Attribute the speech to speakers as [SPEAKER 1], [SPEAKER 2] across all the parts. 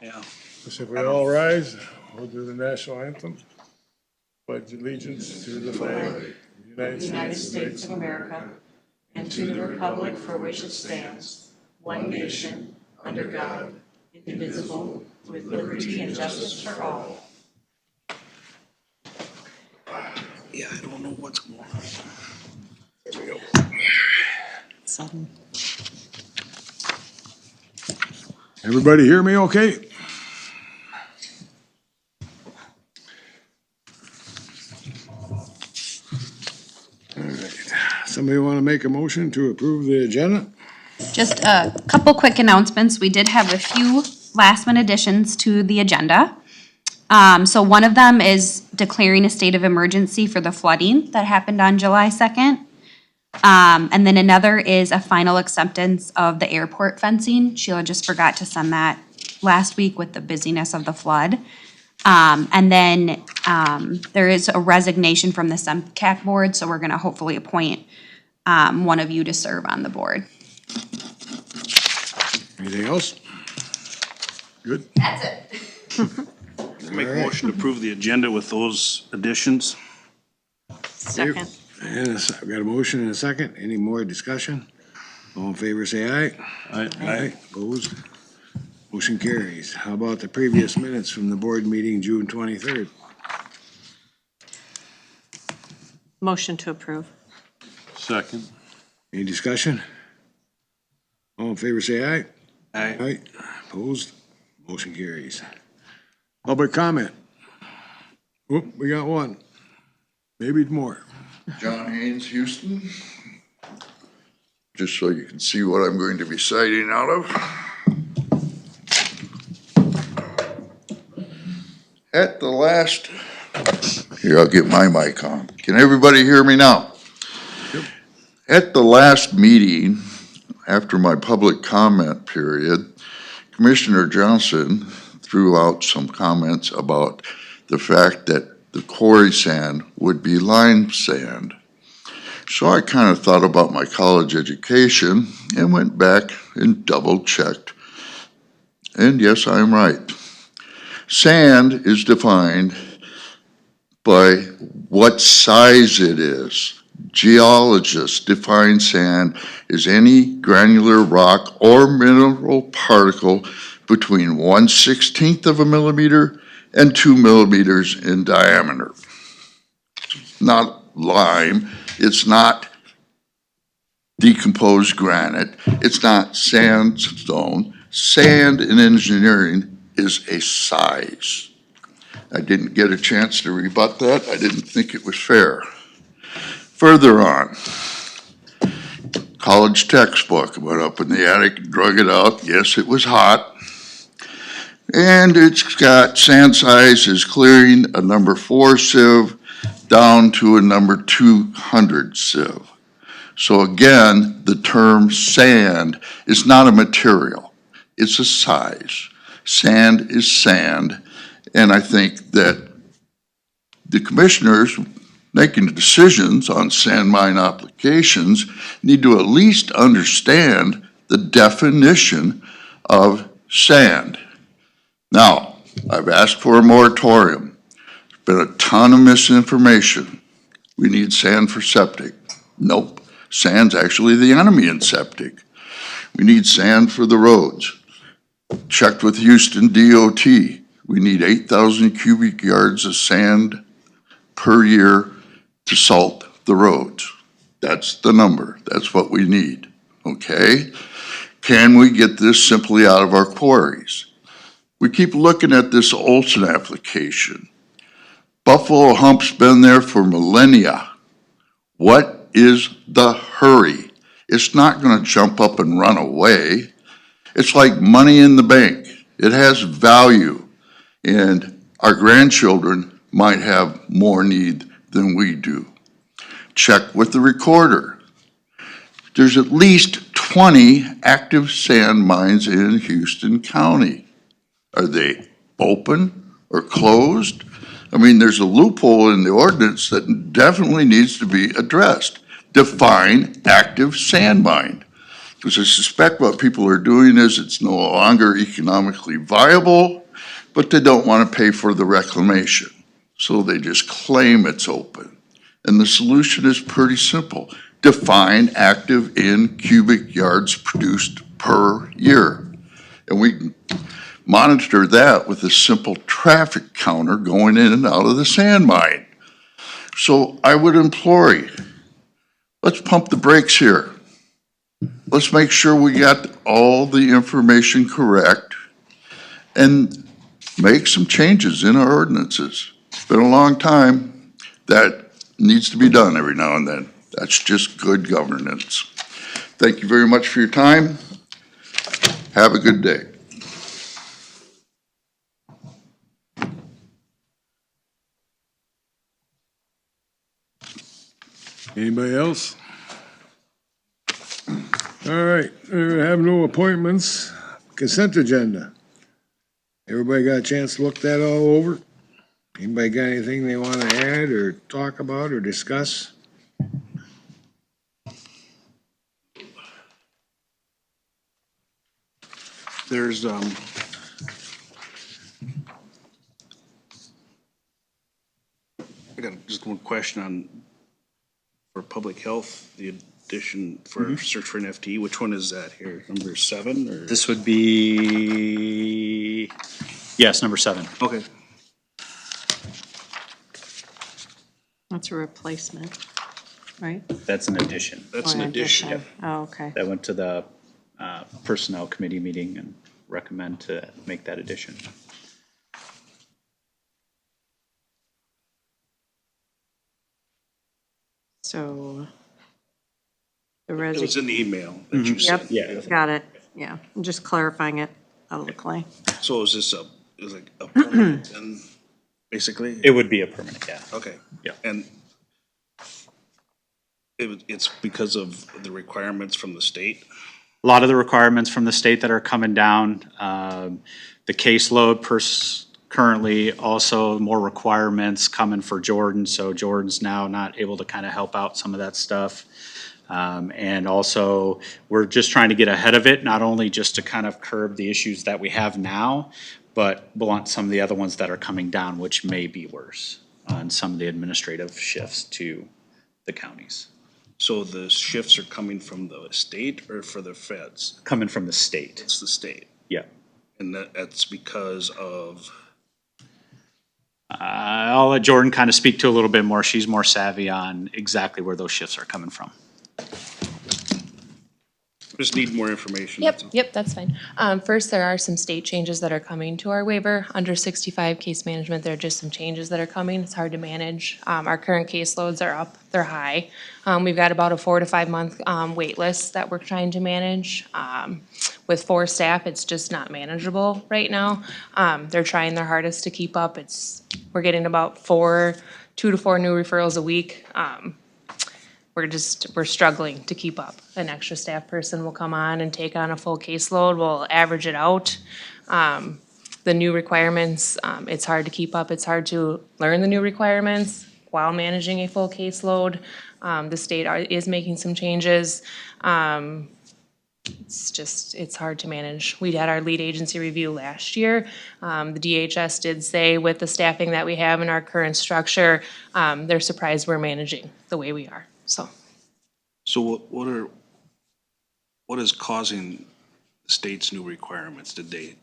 [SPEAKER 1] Yeah.
[SPEAKER 2] So if we all rise, we'll do the national anthem. Pledge allegiance to the flag of the
[SPEAKER 3] United States of America, and to the republic for which it stands, one nation, under God, indivisible, with liberty and justice for all.
[SPEAKER 1] Yeah, I don't know what's going on.
[SPEAKER 2] There we go.
[SPEAKER 3] Sudden.
[SPEAKER 2] Everybody hear me okay? All right. Somebody want to make a motion to approve the agenda?
[SPEAKER 4] Just a couple quick announcements. We did have a few last minute additions to the agenda. So one of them is declaring a state of emergency for the flooding that happened on July 2nd. And then another is a final acceptance of the airport fencing. Sheila just forgot to send that last week with the busyness of the flood. And then there is a resignation from the SEMCAC board, so we're gonna hopefully appoint one of you to serve on the board.
[SPEAKER 2] Anything else? Good.
[SPEAKER 4] That's it.
[SPEAKER 1] Make a motion to approve the agenda with those additions.
[SPEAKER 3] Second.
[SPEAKER 2] And I've got a motion and a second. Any more discussion? All in favor, say aye. Aye. Opposed? Motion carries. How about the previous minutes from the board meeting, June 23rd?
[SPEAKER 3] Motion to approve.
[SPEAKER 1] Second.
[SPEAKER 2] Any discussion? All in favor, say aye.
[SPEAKER 1] Aye.
[SPEAKER 2] Aye. Opposed? Motion carries. Public comment. Whoop, we got one. Maybe more.
[SPEAKER 5] John Haynes, Houston. Just so you can see what I'm going to be citing out of. At the last, here, I'll get my mic on. Can everybody hear me now?
[SPEAKER 2] Yep.
[SPEAKER 5] At the last meeting, after my public comment period, Commissioner Johnson threw out some comments about the fact that the quarry sand would be lime sand. So I kind of thought about my college education and went back and double checked. And yes, I'm right. Sand is defined by what size it is. Geologists define sand as any granular rock or mineral particle between 1/16 of a millimeter and 2 millimeters in diameter. Not lime, it's not decomposed granite, it's not sandstone. Sand in engineering is a size. I didn't get a chance to rebut that. I didn't think it was fair. Further on, college textbook, went up in the attic and drug it out. Yes, it was hot. And it's got sand size is clearing a number 4 sieve down to a number 200 sieve. So again, the term sand is not a material, it's a size. Sand is sand, and I think that the commissioners making decisions on sand mine applications need to at least understand the definition of sand. Now, I've asked for a moratorium. There's been a ton of misinformation. We need sand for septic. Nope, sand's actually the enemy in septic. We need sand for the roads. Checked with Houston DOT. We need 8,000 cubic yards of sand per year to salt the roads. That's the number. That's what we need, okay? Can we get this simply out of our quarries? We keep looking at this Olson application. Buffalo Hump's been there for millennia. What is the hurry? It's not gonna jump up and run away. It's like money in the bank. It has value, and our grandchildren might have more need than we do. Check with the recorder. There's at least 20 active sand mines in Houston County. Are they open or closed? I mean, there's a loophole in the ordinance that definitely needs to be addressed. Define active sand mine. Because I suspect what people are doing is it's no longer economically viable, but they don't want to pay for the reclamation. So they just claim it's open. And the solution is pretty simple. Define active in cubic yards produced per year. And we can monitor that with a simple traffic counter going in and out of the sand mine. So I would implore you, let's pump the brakes here. Let's make sure we got all the information correct and make some changes in our ordinances. It's been a long time. That needs to be done every now and then. That's just good governance. Thank you very much for your time. Have a good day.
[SPEAKER 2] Anybody else? All right, we have no appointments. Consent agenda. Everybody got a chance to look that all over? Anybody got anything they want to add or talk about or discuss?
[SPEAKER 1] There's, I got just one question on, for public health, the addition for search for an FTE, which one is that here? Number 7 or?
[SPEAKER 6] This would be, yes, number 7.
[SPEAKER 1] Okay.
[SPEAKER 3] That's a replacement, right?
[SPEAKER 6] That's an addition.
[SPEAKER 1] That's
[SPEAKER 3] Or
[SPEAKER 1] an addition.
[SPEAKER 3] Oh, okay.
[SPEAKER 6] That went to the Personnel Committee meeting and recommend to make that addition.
[SPEAKER 3] So the
[SPEAKER 1] It was
[SPEAKER 3] resignation.
[SPEAKER 1] in the email that you
[SPEAKER 3] Yep,
[SPEAKER 1] sent.
[SPEAKER 6] Yeah.
[SPEAKER 3] got it. Yeah, I'm just clarifying it publicly.
[SPEAKER 1] So is this is like a permanent then, basically?
[SPEAKER 6] It would be a permanent, yeah.
[SPEAKER 1] Okay.
[SPEAKER 6] Yeah.
[SPEAKER 1] And it's because of the requirements from the state?
[SPEAKER 6] A lot of the requirements from the state that are coming down, the caseload currently also more requirements coming for Jordan, so Jordan's now not able to kind of help out some of that stuff. And also, we're just trying to get ahead of it, not only just to kind of curb the issues that we have now, but blunt some of the other ones that are coming down, which may be worse on some of the administrative shifts to the counties.
[SPEAKER 1] So the shifts are coming from the state or for the feds?
[SPEAKER 6] Coming from the state,
[SPEAKER 1] It's the state.
[SPEAKER 6] yeah.
[SPEAKER 1] And that's because of,
[SPEAKER 6] I'll let Jordan kind of speak to a little bit more. She's more savvy on exactly where those shifts are coming from.
[SPEAKER 1] just need more information.
[SPEAKER 7] Yep,
[SPEAKER 1] that's all.
[SPEAKER 7] yep, that's fine. First, there are some state changes that are coming to our waiver. Under 65 case management, there are just some changes that are coming. It's hard to manage. Our current caseloads are up, they're high. We've got about a 4 to 5 month wait list that we're trying to manage. With 4 staff, it's just not manageable right now. They're trying their hardest to keep up. We're getting about 2 to 4 new referrals a week. We're struggling to keep up. An extra staff person will come on and take on a full caseload, we'll average it out. The new requirements, it's hard to keep up, it's hard to learn the new requirements while managing a full caseload. The state is making some changes. It's hard to manage. We had our lead agency review last year. The DHS did say with the staffing that we have in our current structure, they're surprised we're managing the way we are, so.
[SPEAKER 1] So what is causing the state's new requirements? Did they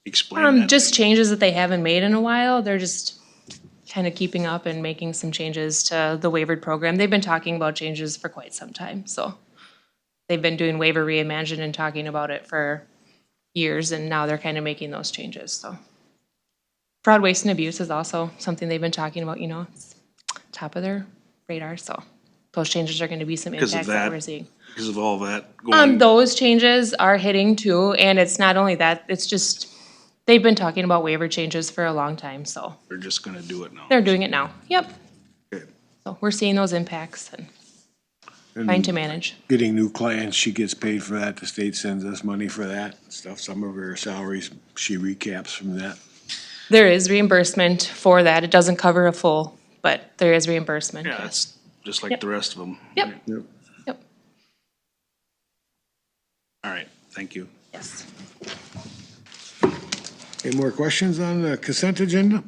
[SPEAKER 1] explain that?
[SPEAKER 7] Just changes that they haven't made in a while. They're just kind of keeping up and making some changes to the waivered program. They've been talking about changes for quite some time, so. They've been doing waiver reimagined and talking about it for years, and now they're kind of making those changes, so. Fraud, waste, and abuse is also something they've been talking about, it's top of their radar, so. Those changes are gonna be some
[SPEAKER 1] Because of
[SPEAKER 7] impacts that
[SPEAKER 1] that?
[SPEAKER 7] we're seeing.
[SPEAKER 1] Because of all that going,
[SPEAKER 7] Those changes are hitting too, and it's not only that, it's just, they've been talking about waiver changes for a long time, so.
[SPEAKER 1] they're just gonna do it now?
[SPEAKER 7] They're doing it now, yep.
[SPEAKER 1] Okay.
[SPEAKER 7] So we're seeing those impacts and trying to manage.
[SPEAKER 2] Getting new clients, she gets paid for that. The state sends us money for that stuff. Some of her salaries, she recaps from that.
[SPEAKER 7] There is reimbursement for that. It doesn't cover a full, but there is reimbursement.
[SPEAKER 1] Yeah,
[SPEAKER 7] yes.
[SPEAKER 1] it's just like
[SPEAKER 7] Yep.
[SPEAKER 1] the rest of them.
[SPEAKER 7] Yep,
[SPEAKER 2] Yep.
[SPEAKER 7] yep.
[SPEAKER 1] All right, thank you.
[SPEAKER 3] Yes.
[SPEAKER 2] Any more questions on the consent agenda?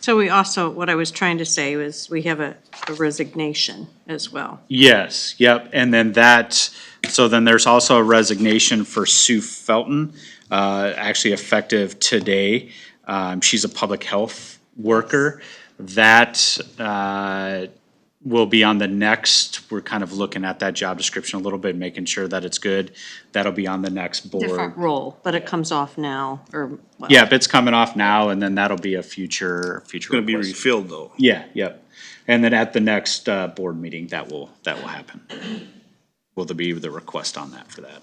[SPEAKER 3] So we also, what I was trying to say was we have a resignation as well.
[SPEAKER 6] Yes, yep, and then so then there's also a resignation for Sue Felton, actually effective today. She's a public health worker. That, will be on the next, we're kind of looking at that job description a little bit, making sure that it's good. That'll be on the next board.
[SPEAKER 3] Different role, but it comes off now, or, well,
[SPEAKER 6] Yep, it's coming off now, and then that'll be a future
[SPEAKER 1] Gonna be
[SPEAKER 6] request.
[SPEAKER 1] refilled though.
[SPEAKER 6] Yeah, yep. And then at the next, board meeting, that will happen. Will there be the request on that for that?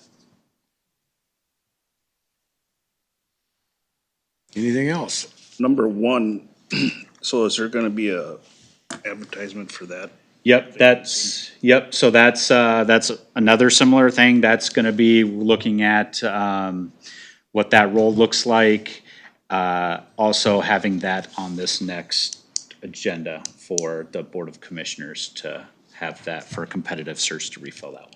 [SPEAKER 2] Anything else?
[SPEAKER 1] Number one, so is there gonna be a advertisement for that?
[SPEAKER 6] Yep, so that's another similar thing. That's gonna be looking at, what that role looks like. Also having that on this next agenda for the Board of Commissioners to have that for a competitive search to refill that one.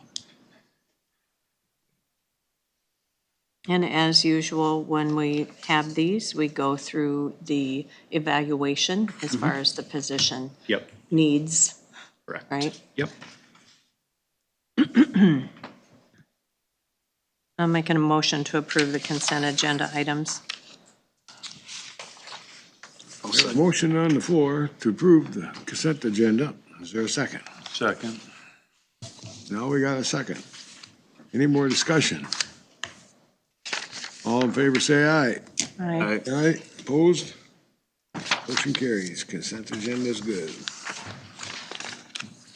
[SPEAKER 3] and as usual, when we have these, we go through the evaluation as far as the position
[SPEAKER 6] Yep,
[SPEAKER 3] needs,
[SPEAKER 6] correct.
[SPEAKER 3] right?
[SPEAKER 6] Yep.
[SPEAKER 3] I'm making a motion to approve the consent agenda items.
[SPEAKER 1] I'll
[SPEAKER 2] There's a
[SPEAKER 1] second.
[SPEAKER 2] motion on the floor to approve the consent agenda. Is there a second?
[SPEAKER 8] Second.
[SPEAKER 2] Now we got a second. Any more discussion? All in favor, say aye.
[SPEAKER 3] Aye.
[SPEAKER 2] Aye, opposed? Motion carries. Consent agenda is good.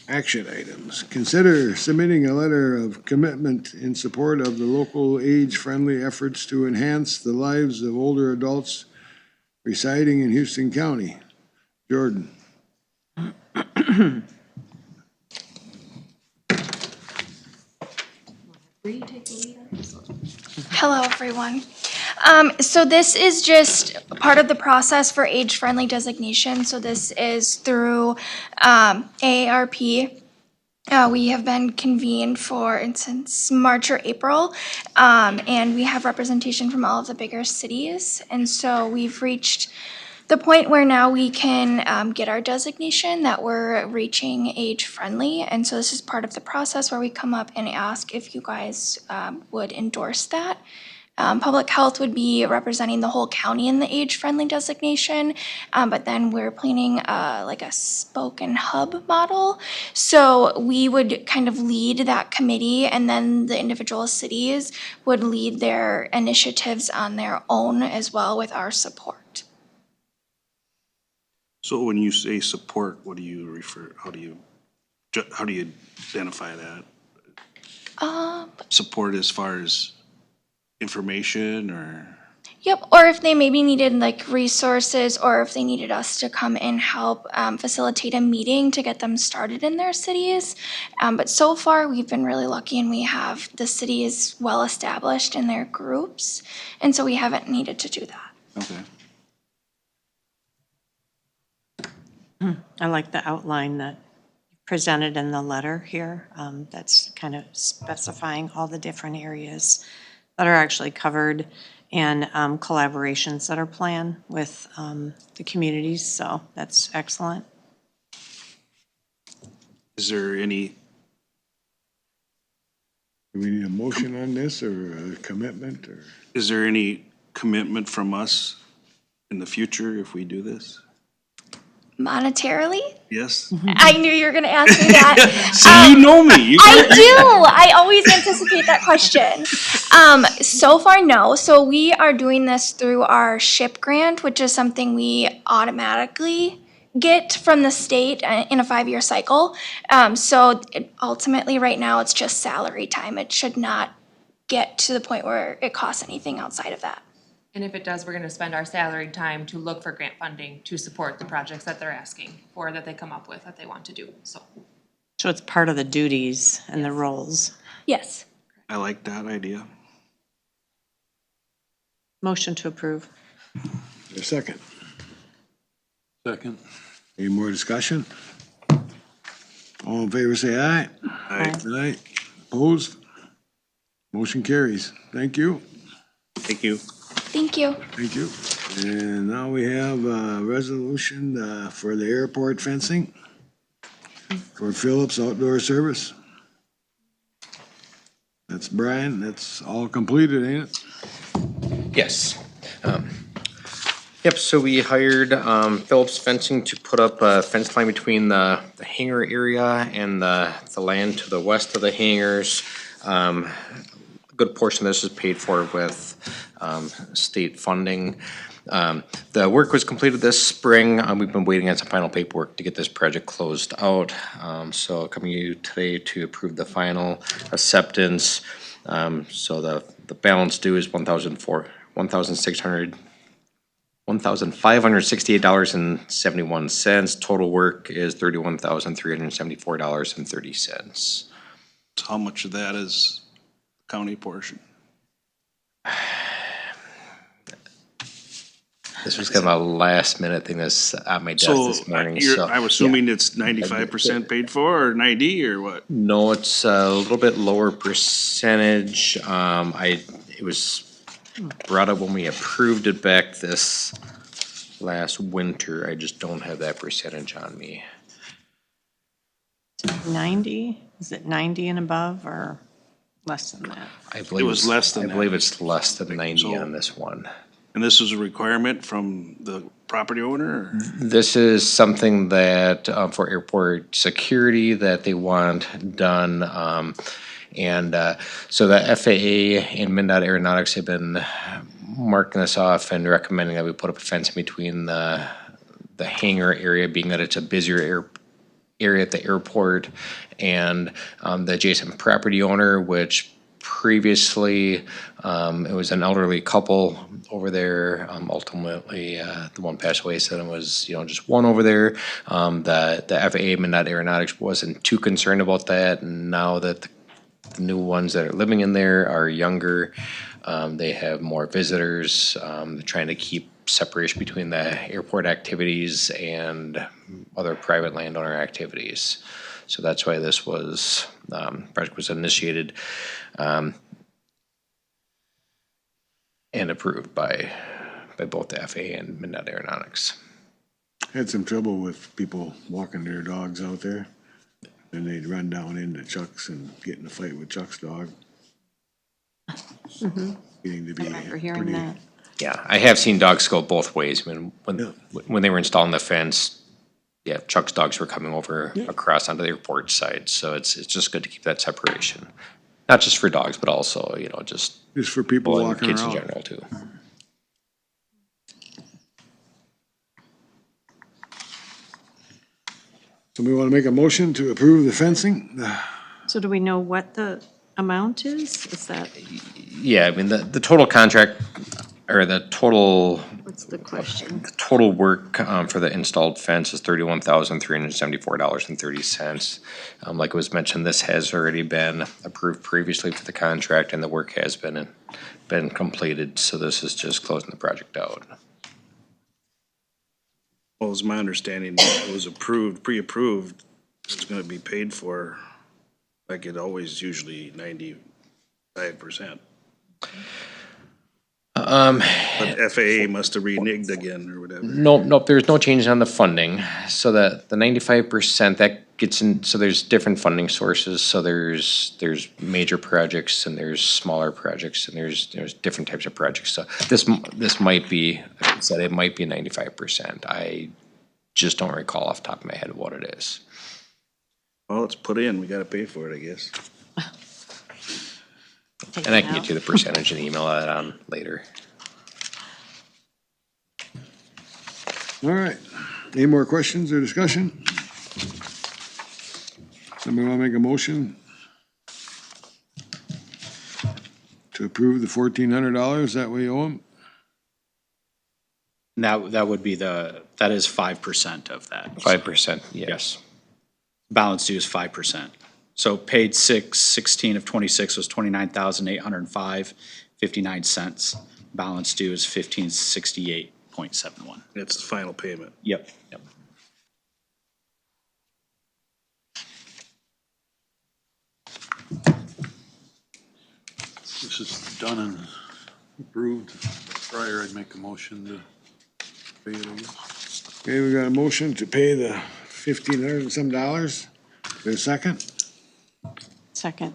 [SPEAKER 2] Action items. Consider submitting a letter of commitment in support of the local age-friendly efforts to enhance the lives of older adults residing in Houston County. Jordan.
[SPEAKER 9] Hello, everyone. So this is just part of the process for age-friendly designation. So this is through AARP. We have been convened since March or April, and we have representation from all of the bigger cities. And so we've reached the point where now we can get our designation that we're reaching age-friendly. And so this is part of the process where we come up and ask if you guys would endorse that. Public health would be representing the whole county in the age-friendly designation, but then we're planning like a spoke and hub model. So we would kind of lead that committee, and then the individual cities would lead their initiatives on their own as well with our support.
[SPEAKER 1] So when you say support, what do you refer, how do you identify that? Support as far as information or?
[SPEAKER 9] Yep, or if they maybe needed like resources, or if they needed us to come and help facilitate a meeting to get them started in their cities. But so far, we've been really lucky, and the city is well established in their groups, and so we haven't needed to do that.
[SPEAKER 1] Okay.
[SPEAKER 3] I like the outline that you presented in the letter here. That's kind of specifying all the different areas that are actually covered and collaborations that are planned with the communities, so that's excellent.
[SPEAKER 1] Is there any,
[SPEAKER 2] Do we need a motion on this or a commitment or?
[SPEAKER 1] is there any commitment from us in the future if we do this?
[SPEAKER 9] Monetarily?
[SPEAKER 1] Yes?
[SPEAKER 9] I knew you were going to ask me that.
[SPEAKER 1] See, you know me.
[SPEAKER 9] I do. I always anticipate that question. So far, no. So we are doing this through our SHIP grant, which is something we automatically get from the state in a 5-year cycle. Ultimately, right now, it's just salary time. It should not get to the point where it costs anything outside of that.
[SPEAKER 7] And if it does, we're gonna spend our salaried time to look for grant funding to support the projects that they're asking for, that they come up with, that they want to do, so.
[SPEAKER 3] So it's part of the duties and the roles.
[SPEAKER 9] Yes.
[SPEAKER 1] I like that idea.
[SPEAKER 3] Motion to approve.
[SPEAKER 2] A second.
[SPEAKER 8] Second.
[SPEAKER 2] Any more discussion? All in favor, say aye.
[SPEAKER 1] Aye.
[SPEAKER 2] Aye, opposed? Motion carries. Thank you.
[SPEAKER 1] Thank you.
[SPEAKER 9] Thank you.
[SPEAKER 2] Thank you. And now we have a resolution for the airport fencing for Phillips Outdoor Service. That's Brian. That's all completed, ain't it?
[SPEAKER 10] Yes. Yep, so we hired Phillips Fencing to put up a fence line between the hangar area and the land to the west of the hangars. A good portion of this is paid for with state funding. The work was completed this spring. We've been waiting on some final paperwork to get this project closed out. So coming to you today to approve the final acceptance. So the balance due is $1,568.71. Total work is $31,374.30.
[SPEAKER 1] So how much of that is county portion?
[SPEAKER 10] This was kind of a last minute thing that's at my desk
[SPEAKER 1] So
[SPEAKER 10] this morning,
[SPEAKER 1] you're,
[SPEAKER 10] so.
[SPEAKER 1] I'm assuming it's 95% paid for or 90 or what?
[SPEAKER 10] No, it's a little bit lower percentage. It was brought up when we approved it back this last winter. I just don't have that percentage on me.
[SPEAKER 3] 90? Is it 90 and above or less than that?
[SPEAKER 10] I believe
[SPEAKER 1] was
[SPEAKER 10] it's-
[SPEAKER 1] less than
[SPEAKER 10] I believe
[SPEAKER 1] that.
[SPEAKER 10] it's less than 90
[SPEAKER 1] So-
[SPEAKER 10] on this one.
[SPEAKER 1] And this was a requirement from the property owner? Or?
[SPEAKER 10] This is something that, for airport security that they want done. So the FAA and MnDOT Aeronautics have been marking this off and recommending that we put up a fence in between the hangar area, being that it's a busier area at the airport, and the adjacent property owner, which previously it was an elderly couple over there. Ultimately, the one passed away, so it was just one over there. The FAA MnDOT Aeronautics wasn't too concerned about that, and now that the new ones that are living in there are younger, they have more visitors. They're trying to keep separation between the airport activities and other private landowner activities. So that's why this was project was initiated and approved by both the FAA and MnDOT Aeronautics.
[SPEAKER 2] Had some trouble with people walking their dogs out there. Then they'd run down into Chuck's and get in a fight with Chuck's dog. Getting to be
[SPEAKER 3] I remember hearing
[SPEAKER 2] pretty.
[SPEAKER 3] that.
[SPEAKER 10] Yeah, I have seen dogs go both ways. When
[SPEAKER 2] Yeah.
[SPEAKER 10] they were installing the fence, yeah, Chuck's dogs were coming over across onto the airport side. So it's just good to keep that separation, not just for dogs, but also just
[SPEAKER 2] Just for people
[SPEAKER 10] and
[SPEAKER 2] walking
[SPEAKER 10] kids in
[SPEAKER 2] around.
[SPEAKER 10] general too.
[SPEAKER 2] Somebody want to make a motion to approve the fencing?
[SPEAKER 3] So do we know what the amount is? Is that,
[SPEAKER 10] Yeah, I mean the total contract or the total
[SPEAKER 3] what's the question?
[SPEAKER 10] total work for the installed fence is $31,374.30. Like it was mentioned, this has already been approved previously for the contract, and the work has been completed. So this is just closing the project out.
[SPEAKER 1] Well, it's my understanding it was approved, pre-approved, it's gonna be paid for, like it always usually 95%. But FAA must have reneged again or whatever.
[SPEAKER 10] Nope, there's no change on the funding. So the 95% that gets in, so there's different funding sources. So there's major projects and there's smaller projects and there's different types of projects. So this might be, like I said, it might be 95%. I just don't recall off the top of my head what it is.
[SPEAKER 1] Well, it's put in, we gotta pay for it, I guess.
[SPEAKER 3] Take
[SPEAKER 10] And I
[SPEAKER 3] it
[SPEAKER 10] can get
[SPEAKER 3] out.
[SPEAKER 10] you the percentage and email that on later.
[SPEAKER 2] All right. Any more questions or discussion? Somebody want to make a motion to approve the $1,400 that we owe them?
[SPEAKER 6] That would be that is 5% of that.
[SPEAKER 10] 5%, yes.
[SPEAKER 6] Balance due is 5%. So paid 6/16 of 26 was 29,805.59 cents. Balance due is 1568.71.
[SPEAKER 1] It's the final payment.
[SPEAKER 6] Yep.
[SPEAKER 8] done and approved prior, I'd make a motion to pay it, I guess.
[SPEAKER 2] Okay, we got a motion to pay the $1,500 and some dollars. There's a second?
[SPEAKER 3] Second.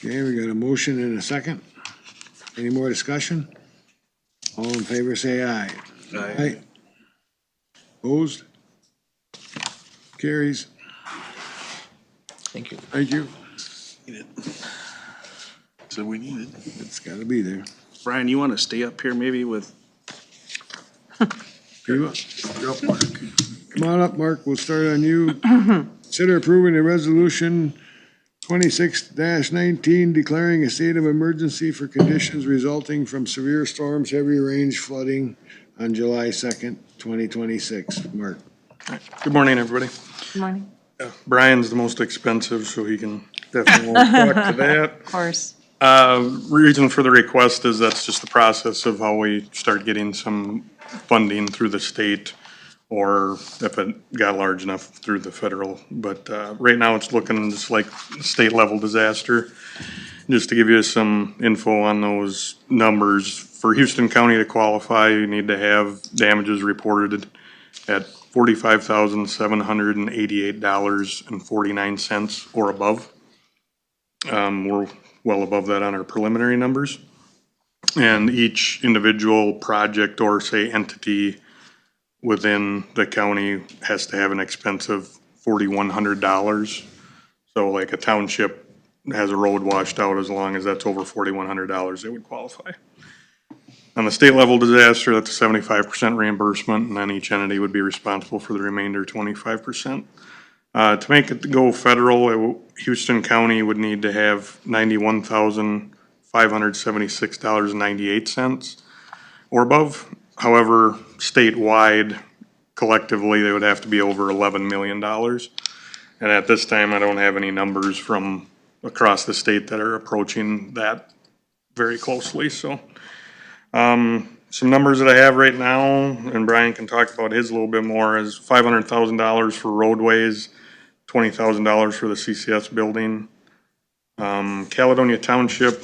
[SPEAKER 2] Okay, we got a motion and a second. Any more discussion? All in favor, say aye. Aye. Opposed? Carries.
[SPEAKER 10] Thank you.
[SPEAKER 2] Thank you.
[SPEAKER 8] So we need it.
[SPEAKER 2] It's gotta be there.
[SPEAKER 1] Brian, you want to stay up here maybe with,
[SPEAKER 2] Come on up, Mark. We'll start on you. Consider approving a resolution 26-19 declaring a state of emergency for conditions resulting from severe storms, heavy rains, flooding on July 2nd, 2026. Mark.
[SPEAKER 11] Good morning, everybody.
[SPEAKER 3] Good morning.
[SPEAKER 11] Brian's the most expensive, so he can definitely talk to that.
[SPEAKER 3] Of course.
[SPEAKER 11] Reason for the request is that's just the process of how we start getting some funding through the state, or if it got large enough through the federal. But right now, it's looking just like state level disaster. Just to give you some info on those numbers, for Houston County to qualify, you need to have damages reported at $45,788.49 or above. We're well above that on our preliminary numbers. And each individual project or say entity within the county has to have an expense of $4,100. So like a township has a road washed out, as long as that's over $4,100, it would qualify. On the state level disaster, that's a 75% reimbursement, and then each entity would be responsible for the remainder 25%. To make it go federal, Houston County would need to have $91,576.98 or above. However, statewide, collectively, they would have to be over $11 million. And at this time, I don't have any numbers from across the state that are approaching that very closely, so. Some numbers that I have right now, and Brian can talk about his a little bit more, is $500,000 for roadways, $20,000 for the CCS building. Caledonia Township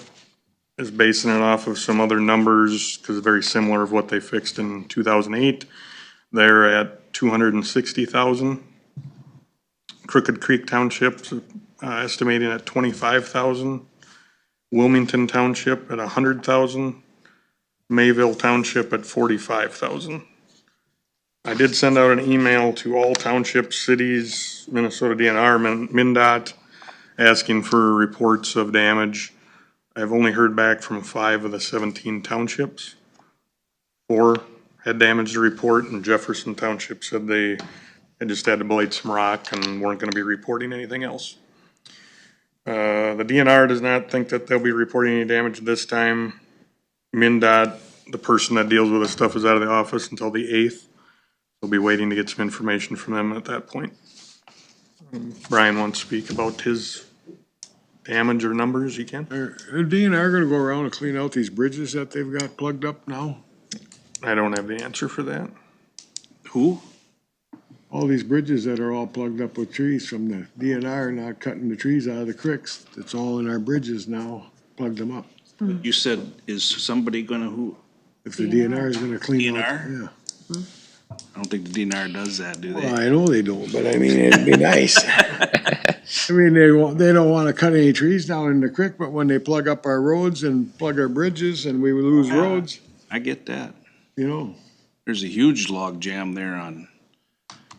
[SPEAKER 11] is basing it off of some other numbers, because it's very similar of what they fixed in 2008. They're at $260,000. Crooked Creek Township, estimating at $25,000. Wilmington Township at $100,000. Mayville Township at $45,000. I did send out an email to all townships, cities, Minnesota DNR, MnDOT, asking for reports of damage. I've only heard back from 5 of the 17 townships. 4 had damage to report, and Jefferson Township said they just had to blade some rock and weren't gonna be reporting anything else. The DNR does not think that they'll be reporting any damage this time. MnDOT, the person that deals with this stuff, is out of the office until the 8th. We'll be waiting to get some information from them at that point. Brian wants to speak about his damage or numbers, he can.
[SPEAKER 2] Are DNR gonna go around and clean out these bridges that they've got plugged up now?
[SPEAKER 11] I don't have the answer for that.
[SPEAKER 1] who?
[SPEAKER 2] All these bridges that are all plugged up with trees from the DNR not cutting the trees out of the creeks. It's all in our bridges now, plugged them up.
[SPEAKER 1] You said, is somebody gonna, who?
[SPEAKER 2] If the DNR is gonna clean out,
[SPEAKER 1] DNR?
[SPEAKER 2] yeah.
[SPEAKER 1] I don't think the DNR does that, do
[SPEAKER 2] Well,
[SPEAKER 1] they?
[SPEAKER 2] I know they don't, but I mean, it'd be nice. I mean, they don't wanna cut any trees down in the creek, but when they plug up our roads and plug our bridges and we lose roads,
[SPEAKER 1] I get that.
[SPEAKER 2] you know,
[SPEAKER 1] There's a huge log jam there on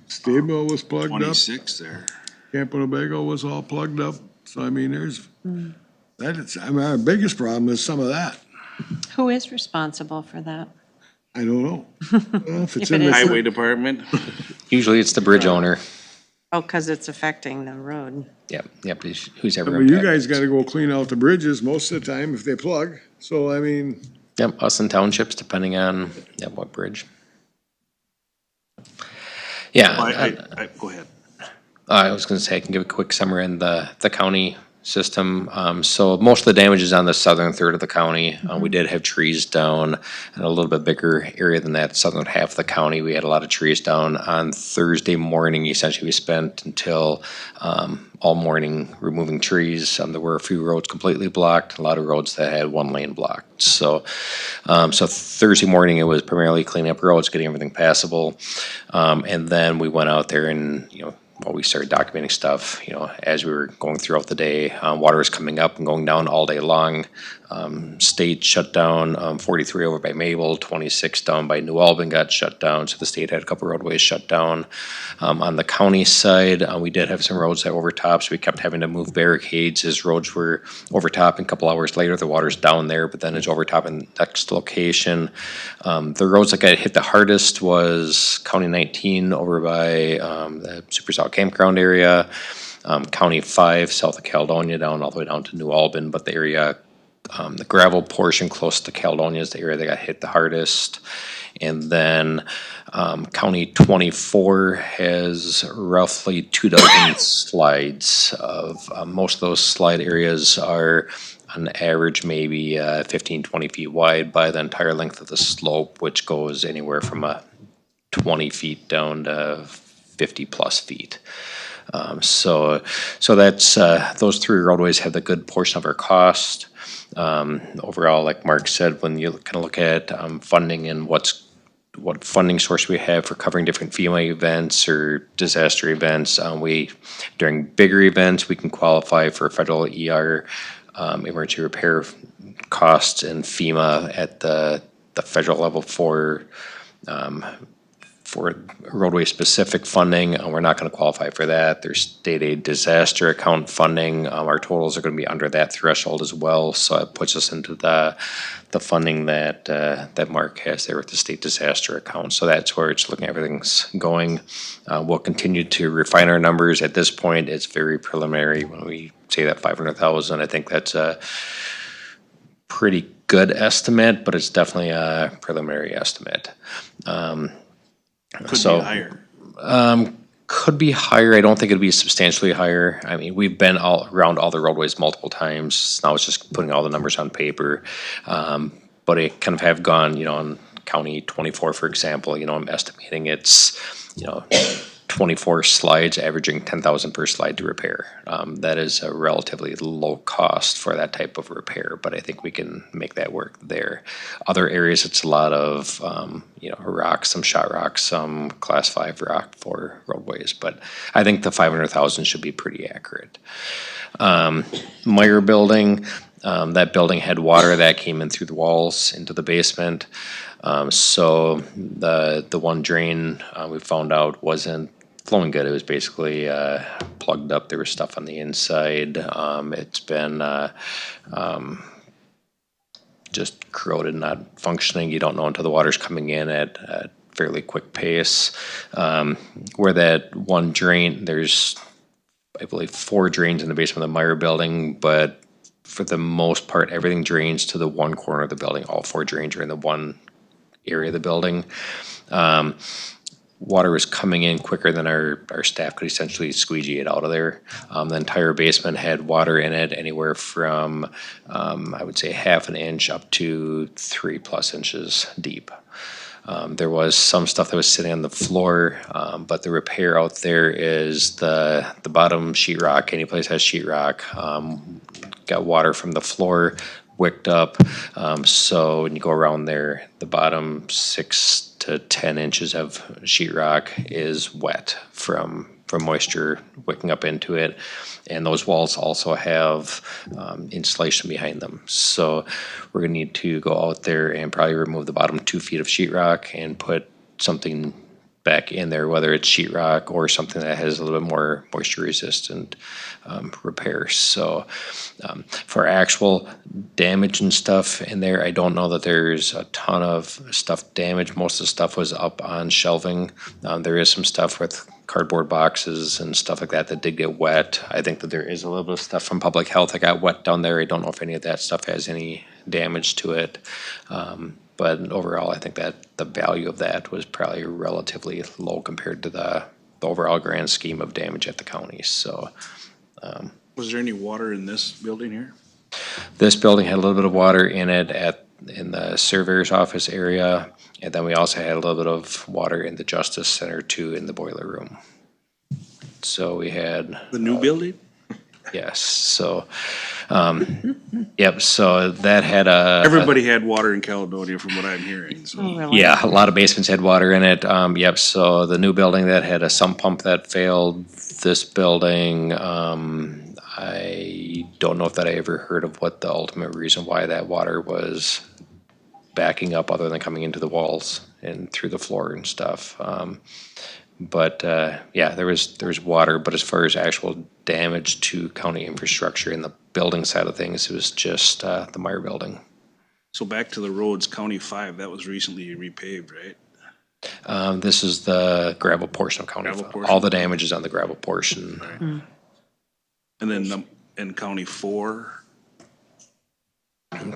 [SPEAKER 2] Stable was plugged up,
[SPEAKER 1] 26 there.
[SPEAKER 2] Camp Winnebago was all plugged up, so I mean, I mean, our biggest problem is some of that.
[SPEAKER 3] Who is responsible for that?
[SPEAKER 2] I don't know. Well, if it's
[SPEAKER 3] If
[SPEAKER 2] in
[SPEAKER 3] it
[SPEAKER 2] the
[SPEAKER 3] is-
[SPEAKER 1] Highway department?
[SPEAKER 10] Usually it's the bridge owner.
[SPEAKER 3] Oh, because it's affecting the road.
[SPEAKER 10] Yep, who's ever
[SPEAKER 2] But you
[SPEAKER 10] impacted.
[SPEAKER 2] guys gotta go clean out the bridges most of the time if they plug, so I mean,
[SPEAKER 10] Yep, us and townships, depending on, what bridge. Yeah,
[SPEAKER 1] Go ahead.
[SPEAKER 10] I was gonna say, I can give a quick summary on the county system. So most of the damage is on the southern third of the county. We did have trees down in a little bit bigger area than that, southern half of the county. We had a lot of trees down on Thursday morning. Essentially, we spent until all morning removing trees. There were a few roads completely blocked, a lot of roads that had one lane blocked. So Thursday morning, it was primarily cleaning up roads, getting everything passable. And then we went out there and, we started documenting stuff, as we were going throughout the day. Water was coming up and going down all day long. State shut down 43 over by Mabel, 26 down by New Albin got shut down. So the state had a couple roadways shut down. On the county side, we did have some roads that overtopped, so we kept having to move barricades as roads were overtopping. A couple hours later, the water's down there, but then it's overtopping the next location. The roads that got hit the hardest was County 19 over by the Super South Campground area, County 5 south of Caledonia down all the way down to New Albin, but the area, the gravel portion close to Caledonia is the area that got hit the hardest. And then County 24 has roughly 24 slides. Most of those slide areas are on average maybe 15, 20 feet wide by the entire length of the slope, which goes anywhere from 20 feet down to 50 plus feet. So that's those three roadways have the good portion of our cost. Overall, like Mark said, when you kind of look at funding and what funding source we have for covering different FEMA events or disaster events, during bigger events we can qualify for federal ER emergency repair costs and FEMA at the federal level for roadway specific funding. We're not going to qualify for that. There's state aid disaster account funding. Our totals are going to be under that threshold as well. So it puts us into the funding that Mark has there with the state disaster account. So that's where it's looking at everything's going. We'll continue to refine our numbers. At this point, it's very preliminary. When we say that 500,000, I think that's a pretty good estimate, but it's definitely a preliminary estimate.
[SPEAKER 1] Could be higher.
[SPEAKER 10] Could be higher. I don't think it'd be substantially higher. I mean, we've been all around all the roadways multiple times. Now it's just putting all the numbers on paper. But it kind of have gone, on County 24, for example, I'm estimating it's, 24 slides averaging 10,000 per slide to repair. That is a relatively low cost for that type of repair, but I think we can make that work there. Other areas, it's a lot of, rock, some shot rock, some class 5 rock for roadways, but I think the 500,000 should be pretty accurate. Meyer Building, that building had water that came in through the walls into the basement. So the one drain we found out wasn't flowing good. It was basically plugged up. There was stuff on the inside. It's been just corroded, not functioning. You don't know until the water's coming in at a fairly quick pace. Where that one drain, there's, I believe, 4 drains in the basement of the Meyer Building, but for the most part, everything drains to the one corner of the building. All 4 drains are in the one area of the building. Water was coming in quicker than our staff could essentially squeegee it out of there. The entire basement had water in it, anywhere from, I would say, half an inch up to 3+ inches deep. There was some stuff that was sitting on the floor, but the repair out there is the bottom sheetrock. Any place has sheetrock. Got water from the floor wicked up. So when you go around there, the bottom 6 to 10 inches of sheetrock is wet from moisture wicking up into it. And those walls also have insulation behind them. So we're gonna need to go out there and probably remove the bottom 2 feet of sheetrock and put something back in there, whether it's sheetrock or something that has a little bit more moisture resistant repair. So for actual damage and stuff in there, I don't know that there's a ton of stuff damaged. Most of the stuff was up on shelving. There is some stuff with cardboard boxes and stuff like that did get wet. I think that there is a little bit of stuff from public health that got wet down there. I don't know if any of that stuff has any damage to it. But overall, I think that the value of that was probably relatively low compared to the overall grand scheme of damage at the county. So,
[SPEAKER 1] Was there any water in this building here?
[SPEAKER 10] This building had a little bit of water in it in the surveyor's office area. And then we also had a little bit of water in the Justice Center too, in the boiler room. So we had,
[SPEAKER 1] The new building?
[SPEAKER 10] yes, so, yep, so that had a.
[SPEAKER 1] Everybody had water in Caledonia from what I'm hearing, so.
[SPEAKER 3] Oh, really?
[SPEAKER 10] Yeah, a lot of basements had water in it. Yep, so the new building that had a sump pump that failed, this building, I don't know if that I ever heard of what the ultimate reason why that water was backing up other than coming into the walls and through the floor and stuff. But yeah, there was water, but as far as actual damage to county infrastructure in the building side of things, it was just the Meyer building.
[SPEAKER 1] So back to the roads, County 5, that was recently repaved, right?
[SPEAKER 10] This is the gravel portion of County.
[SPEAKER 1] Gravel
[SPEAKER 10] 5.
[SPEAKER 1] portion.
[SPEAKER 10] All the damage is on the gravel portion.
[SPEAKER 1] And then in County 4,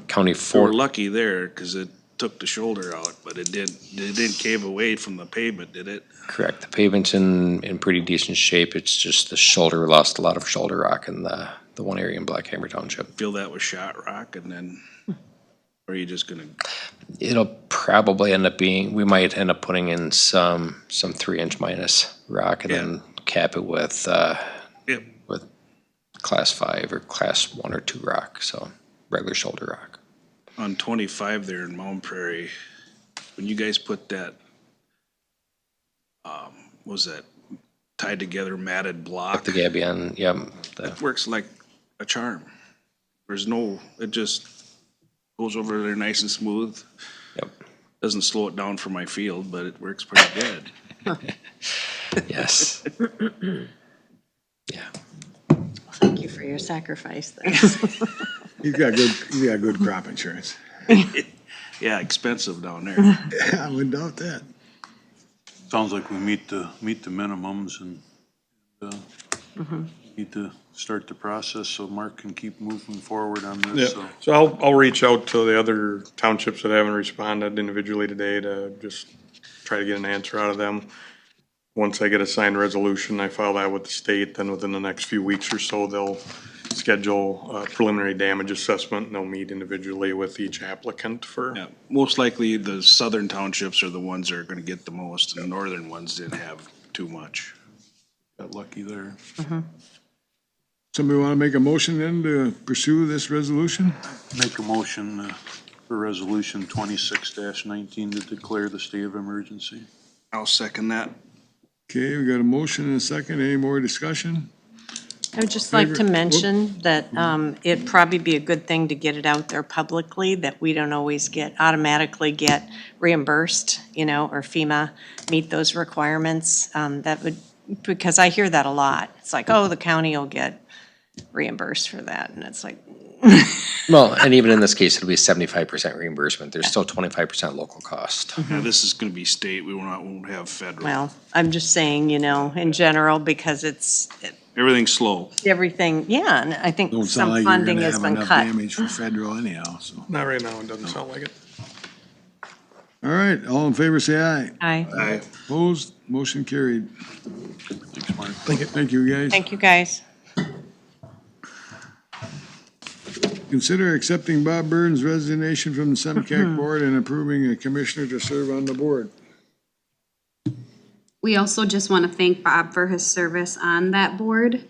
[SPEAKER 10] County
[SPEAKER 1] we
[SPEAKER 10] 4.
[SPEAKER 1] were lucky there because it took the shoulder out, but it didn't cave away from the pavement, did it?
[SPEAKER 10] Correct. The pavement's in pretty decent shape. It's just the shoulder, lost a lot of shoulder rock in the one area in Black Hammer Township.
[SPEAKER 1] Feel that was shot rock and then, or are you just gonna,
[SPEAKER 10] It'll probably end up being, we might end up putting in some 3-inch minus rock and then cap it with,
[SPEAKER 1] yep,
[SPEAKER 10] with class 5 or class 1 or 2 rock, so regular shoulder rock.
[SPEAKER 1] on 25 there in Mound Prairie, when you guys put that, what was that tied together matted block?
[SPEAKER 10] The gabion, yeah.
[SPEAKER 1] It works like a charm. There's no, it just goes over there nice and smooth.
[SPEAKER 10] Yep.
[SPEAKER 1] Doesn't slow it down for my field, but it works pretty good.
[SPEAKER 10] Yes. Yeah.
[SPEAKER 3] Thank you for your sacrifice then.
[SPEAKER 2] He's got good crop insurance.
[SPEAKER 1] Yeah, expensive down there.
[SPEAKER 2] I wouldn't doubt that.
[SPEAKER 8] Sounds like we meet the minimums and need to start the process so Mark can keep moving forward on this, so.
[SPEAKER 11] Yeah, so I'll reach out to the other townships that haven't responded individually today to just try to get an answer out of them. Once I get a signed resolution, I file that with the state, then within the next few weeks or so, they'll schedule a preliminary damage assessment and they'll meet individually with each applicant for.
[SPEAKER 1] Yeah, most likely the southern townships are the ones that are gonna get the most, and the northern ones didn't have too much.
[SPEAKER 8] Got lucky there.
[SPEAKER 2] Somebody want to make a motion then to pursue this resolution?
[SPEAKER 8] Make a motion for resolution 26-19 to declare the state of emergency.
[SPEAKER 1] I'll second that.
[SPEAKER 2] Okay, we got a motion and a second. Any more discussion?
[SPEAKER 3] I would just like to
[SPEAKER 2] Favorite-
[SPEAKER 3] mention that it'd probably be a good thing to get it out there publicly, that we don't always automatically get reimbursed, or FEMA meet those requirements. That would, because I hear that a lot. It's like, oh, the county will get reimbursed for that, and it's like,
[SPEAKER 10] Well, and even in this case, it'll be 75% reimbursement. There's still 25% local cost.
[SPEAKER 1] Now, this is gonna be state, we won't have federal.
[SPEAKER 3] well, I'm just saying, in general, because
[SPEAKER 1] Everything's slow.
[SPEAKER 3] everything, yeah, and I think
[SPEAKER 2] Don't sound
[SPEAKER 3] some
[SPEAKER 2] like you're
[SPEAKER 3] funding
[SPEAKER 2] gonna
[SPEAKER 3] has
[SPEAKER 2] have
[SPEAKER 3] been
[SPEAKER 2] enough
[SPEAKER 3] cut.
[SPEAKER 2] damage for federal anyhow, so.
[SPEAKER 11] Not right now, it doesn't sound like it.
[SPEAKER 2] All right, all in favor, say aye.
[SPEAKER 3] Aye.
[SPEAKER 2] Opposed, motion carried.
[SPEAKER 8] Thanks, Mark.
[SPEAKER 2] Thank you, guys.
[SPEAKER 3] Thank you, guys.
[SPEAKER 2] Consider accepting Bob Burns' resignation from the Semcac Board and approving a commissioner to serve on the board.
[SPEAKER 4] We also just want to thank Bob for his service on that board.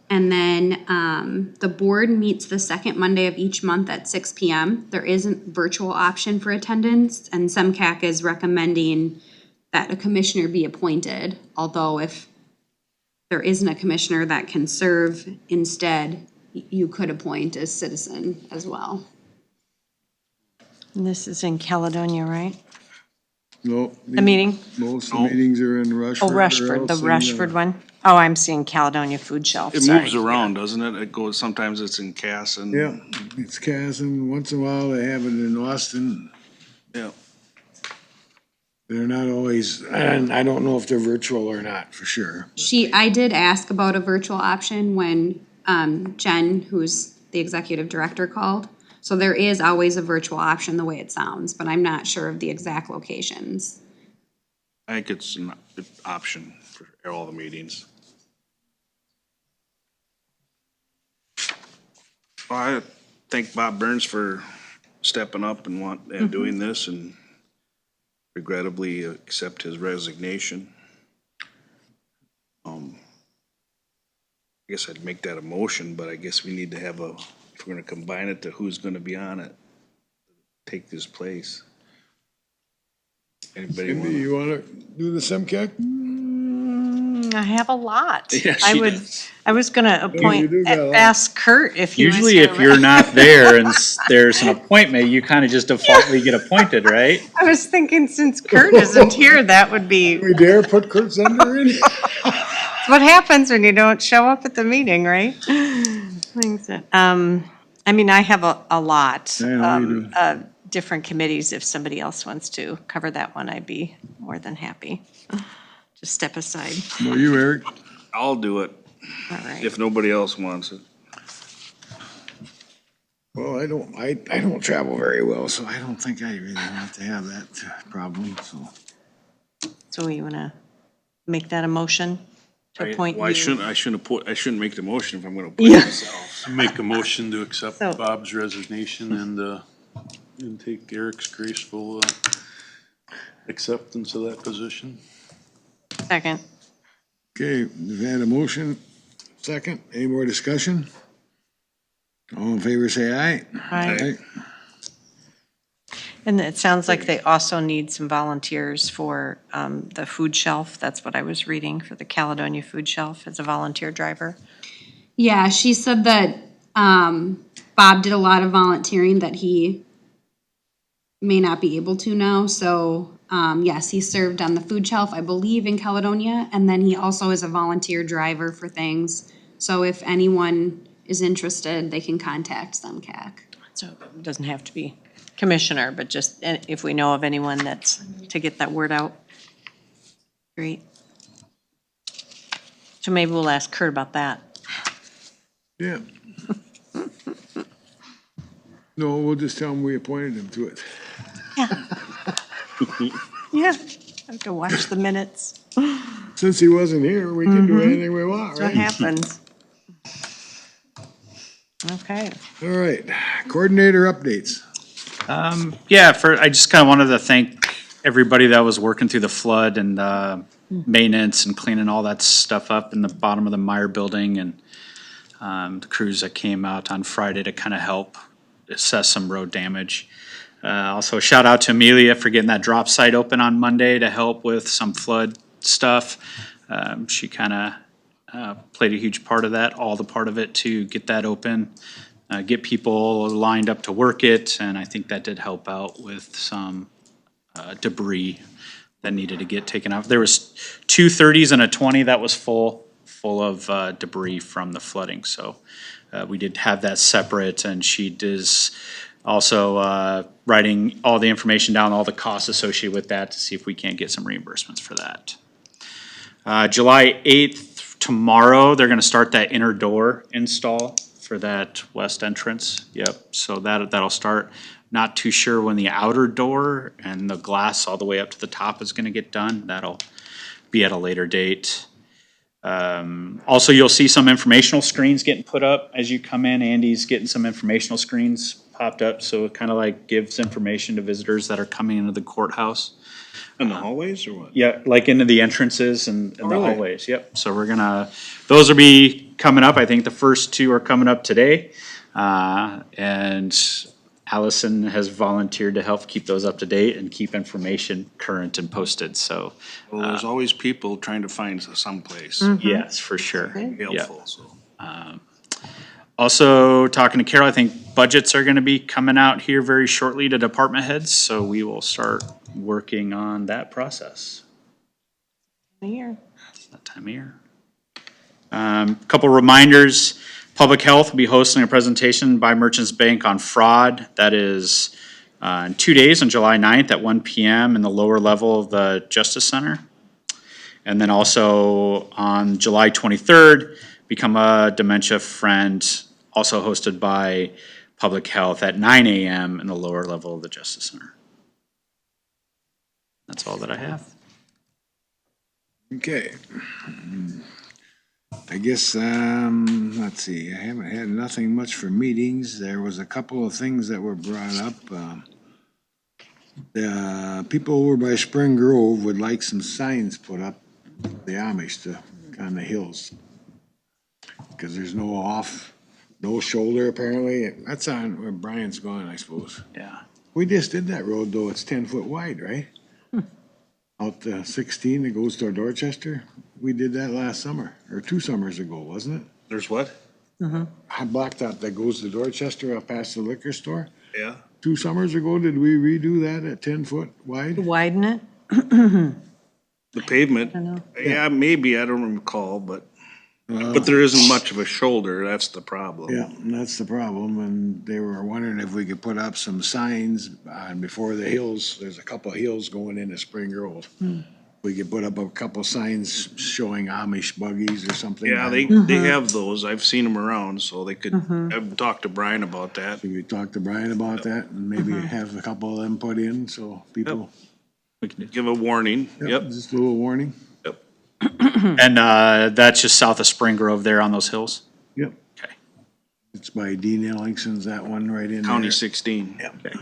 [SPEAKER 4] And then the board meets the second Monday of each month at 6 p.m. There is a virtual option for attendance, and SEMCAC is recommending that a commissioner be appointed. Although if there isn't a commissioner that can serve instead, you could appoint a citizen as well.
[SPEAKER 3] And this is in Caledonia, right?
[SPEAKER 2] No.
[SPEAKER 3] The meeting?
[SPEAKER 2] Most of the meetings are in Rushford.
[SPEAKER 3] Oh,
[SPEAKER 2] or
[SPEAKER 3] Rushford, the
[SPEAKER 2] else in,
[SPEAKER 3] Rushford one? Oh, I'm seeing Caledonia Food Shelf,
[SPEAKER 1] It
[SPEAKER 3] sorry.
[SPEAKER 1] moves around, doesn't it? It goes, sometimes it's in Cass and.
[SPEAKER 2] Yeah, it's Casson. Once in a while they have it in Austin.
[SPEAKER 1] Yeah.
[SPEAKER 2] They're not always, and I don't know if they're virtual or not, for sure.
[SPEAKER 4] I did ask about a virtual option when Jen, who's the executive director, called. So there is always a virtual option the way it sounds, but I'm not sure of the exact locations.
[SPEAKER 1] I think it's an option for all the meetings. I thank Bob Burns for stepping up and doing this, and regrettably accept his resignation. I guess I'd make that a motion, but I guess we need to have if we're gonna combine it to who's gonna be on it, take this place. Anybody
[SPEAKER 2] Cindy,
[SPEAKER 1] want?
[SPEAKER 2] you wanna do the SEMCAC?
[SPEAKER 3] I have a lot.
[SPEAKER 1] Yeah,
[SPEAKER 3] I
[SPEAKER 1] she
[SPEAKER 3] would.
[SPEAKER 1] does.
[SPEAKER 3] I was gonna appoint,
[SPEAKER 2] do got a lot.
[SPEAKER 3] ask Kurt if he was.
[SPEAKER 6] Usually if
[SPEAKER 3] gonna-
[SPEAKER 6] you're not there and there's an appointment, you kind of just defaultly get appointed, right?
[SPEAKER 3] I was thinking since Kurt isn't here, that would be
[SPEAKER 2] We dare put Kurt Zender in?
[SPEAKER 3] what happens when you don't show up at the meeting, right? Things that- I mean, I have a lot.
[SPEAKER 2] I know you do.
[SPEAKER 3] Different committees. If somebody else wants to cover that one, I'd be more than happy. Just step aside.
[SPEAKER 2] Well, you, Eric?
[SPEAKER 1] I'll do it
[SPEAKER 3] All right.
[SPEAKER 1] if nobody else wants it.
[SPEAKER 2] Well, I don't travel very well, so I don't think I really want to have that problem, so.
[SPEAKER 3] So you wanna make that a motion to appoint you?
[SPEAKER 1] Why shouldn't, I shouldn't make the motion if I'm gonna appoint myself.
[SPEAKER 8] Make a motion to accept
[SPEAKER 3] So-
[SPEAKER 8] Bob's resignation and take Eric's graceful, acceptance of that position.
[SPEAKER 3] Second.
[SPEAKER 2] Okay, we've had a motion, second, any more discussion? All in favor, say aye.
[SPEAKER 3] Aye. And it sounds like they also need some volunteers for the food shelf. That's what I was reading, for the Caledonia Food Shelf as a volunteer driver.
[SPEAKER 4] Yeah, she said that Bob did a lot of volunteering that he may not be able to now. So yes, he served on the food shelf, I believe, in Caledonia, and then he also is a volunteer driver for things. So if anyone is interested, they can contact SEMCAC.
[SPEAKER 3] So it doesn't have to be commissioner, but just if we know of anyone that's, to get that word out. Great. So maybe we'll ask Kurt about that.
[SPEAKER 2] Yeah. No, we'll just tell him we appointed him to it.
[SPEAKER 3] Yeah, I have to watch the minutes.
[SPEAKER 2] Since he wasn't here, we can do anything we want,
[SPEAKER 3] What
[SPEAKER 2] right?
[SPEAKER 3] happens? Okay.
[SPEAKER 2] All right, coordinator updates.
[SPEAKER 6] Yeah, I just kind of wanted to thank everybody that was working through the flood and maintenance and cleaning all that stuff up in the bottom of the Meyer building, and the crews that came out on Friday to kind of help assess some road damage. Also, shout out to Amelia for getting that drop site open on Monday to help with some flood stuff. She kind of played a huge part of that, all the part of it to get that open, get people lined up to work it, and I think that did help out with some debris that needed to get taken out. There was 2 30s and a 20 that was full of debris from the flooding, so we did have that separate, and she is also writing all the information down, all the costs associated with that, to see if we can't get some reimbursements for that. July 8th, tomorrow, they're gonna start that inner door install for that west entrance. Yep, so that'll start. Not too sure when the outer door and the glass all the way up to the top is gonna get done. That'll be at a later date. Also, you'll see some informational screens getting put up as you come in. Andy's getting some informational screens popped up, so it kind of like gives information to visitors that are coming into the courthouse.
[SPEAKER 1] In the hallways or what?
[SPEAKER 6] Yeah, like into the entrances and the
[SPEAKER 1] really?
[SPEAKER 6] hallways, yep. So those will be coming up. I think the first 2 are coming up today. And Allison has volunteered to help keep those up to date and keep information current and posted, so.
[SPEAKER 1] Well, there's always people trying to find someplace.
[SPEAKER 6] Yes, for sure.
[SPEAKER 1] Helpful, so.
[SPEAKER 6] Also, talking to Carol, I think budgets are gonna be coming out here very shortly to department heads, so we will start working on that process.
[SPEAKER 3] Here.
[SPEAKER 6] That time of year. Couple reminders, Public Health will be hosting a presentation by Merchants Bank on fraud. That is in 2 days, on July 9th at 1 PM in the lower level of the Justice Center. And then also on July 23rd, Become a Dementia Friend, also hosted by Public Health at 9 AM in the lower level of the Justice Center. That's all that I have.
[SPEAKER 2] Okay. I guess, let's see, I haven't had nothing much for meetings. There was a couple of things that were brought up. The people over by Spring Grove would like some signs put up, the Amish, on the hills. Cause there's no shoulder apparently. That's on where Brian's going, I suppose.
[SPEAKER 6] Yeah.
[SPEAKER 2] We just did that road though, it's 10 foot wide, right? Out the 16 that goes toward Dorchester. We did that last summer, or 2 summers ago, wasn't it?
[SPEAKER 1] There's what?
[SPEAKER 2] I blacktop that goes to Dorchester up past the liquor store.
[SPEAKER 1] Yeah.
[SPEAKER 2] 2 summers ago, did we redo that at 10 foot wide?
[SPEAKER 3] Widen it?
[SPEAKER 1] The pavement,
[SPEAKER 3] I don't know.
[SPEAKER 1] yeah, maybe, I don't recall, but there isn't much of a shoulder, that's the problem.
[SPEAKER 2] Yeah, and that's the problem, and they were wondering if we could put up some signs before the hills, there's a couple of hills going into Spring Grove. We could put up a couple signs showing Amish buggies or something.
[SPEAKER 1] Yeah, they have those, I've seen them around, so they could, I've talked to Brian about that.
[SPEAKER 2] Should we talk to Brian about that and maybe have a couple of them put in so people.
[SPEAKER 1] We can give a warning, yep.
[SPEAKER 2] Just a little warning.
[SPEAKER 1] Yep.
[SPEAKER 6] And that's just south of Spring Grove there on those hills?
[SPEAKER 2] Yep.
[SPEAKER 6] Okay.
[SPEAKER 2] It's by Dean Ellingson's, that one right in there.
[SPEAKER 1] County 16.
[SPEAKER 6] Okay.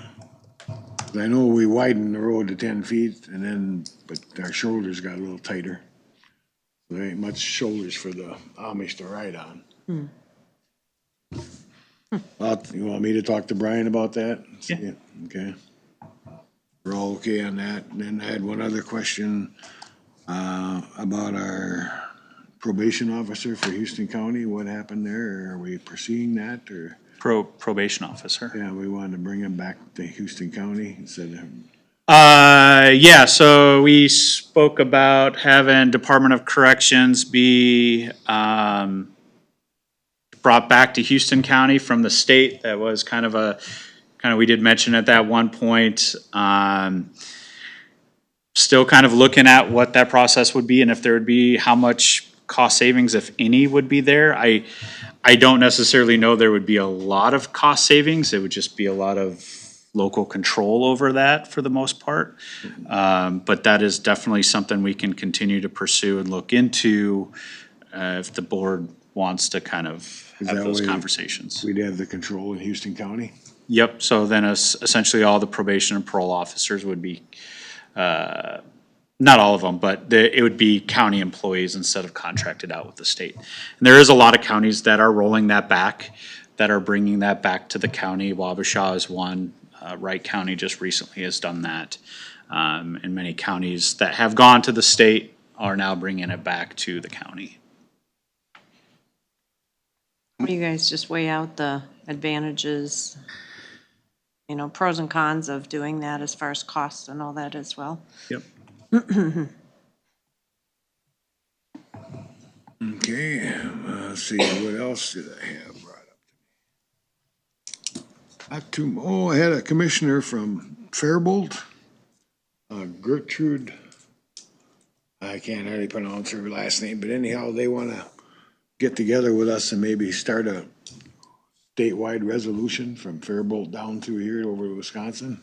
[SPEAKER 2] I know we widened the road to 10 feet and then, but our shoulders got a little tighter. There ain't much shoulders for the Amish to ride on. You want me to talk to Brian about that?
[SPEAKER 6] Yeah.
[SPEAKER 2] Okay. We're all okay on that. And then I had one other question, about our probation officer for Houston County. What happened there? Are we pursuing that or?
[SPEAKER 6] Probation officer.
[SPEAKER 2] Yeah, we wanted to bring him back to Houston County instead of.
[SPEAKER 6] Yeah, so we spoke about having Department of Corrections be, brought back to Houston County from the state. That was we did mention at that one point. Still kind of looking at what that process would be and if there would be, how much cost savings, if any, would be there. I don't necessarily know there would be a lot of cost savings. It would just be a lot of local control over that for the most part. But that is definitely something we can continue to pursue and look into if the board wants to kind of
[SPEAKER 2] Is
[SPEAKER 6] have
[SPEAKER 2] that
[SPEAKER 6] those
[SPEAKER 2] way
[SPEAKER 6] conversations.
[SPEAKER 2] We'd have the control in Houston County?
[SPEAKER 6] Yep, so then essentially all the probation and parole officers would be, not all of them, but it would be county employees instead of contracted out with the state. And there is a lot of counties that are rolling that back, that are bringing that back to the county. Wabasha is one. Wright County just recently has done that. And many counties that have gone to the state are now bringing it back to the county.
[SPEAKER 3] You guys just weigh out the advantages, pros and cons of doing that as far as costs and all that as well.
[SPEAKER 6] Yep.
[SPEAKER 2] Okay, let's see, what else did I have brought up? I had a commissioner from Fairbolt, Gertrude, I can't hardly pronounce her last name, but anyhow, they wanna get together with us and maybe start a statewide resolution from Fairbolt down through here over to Wisconsin.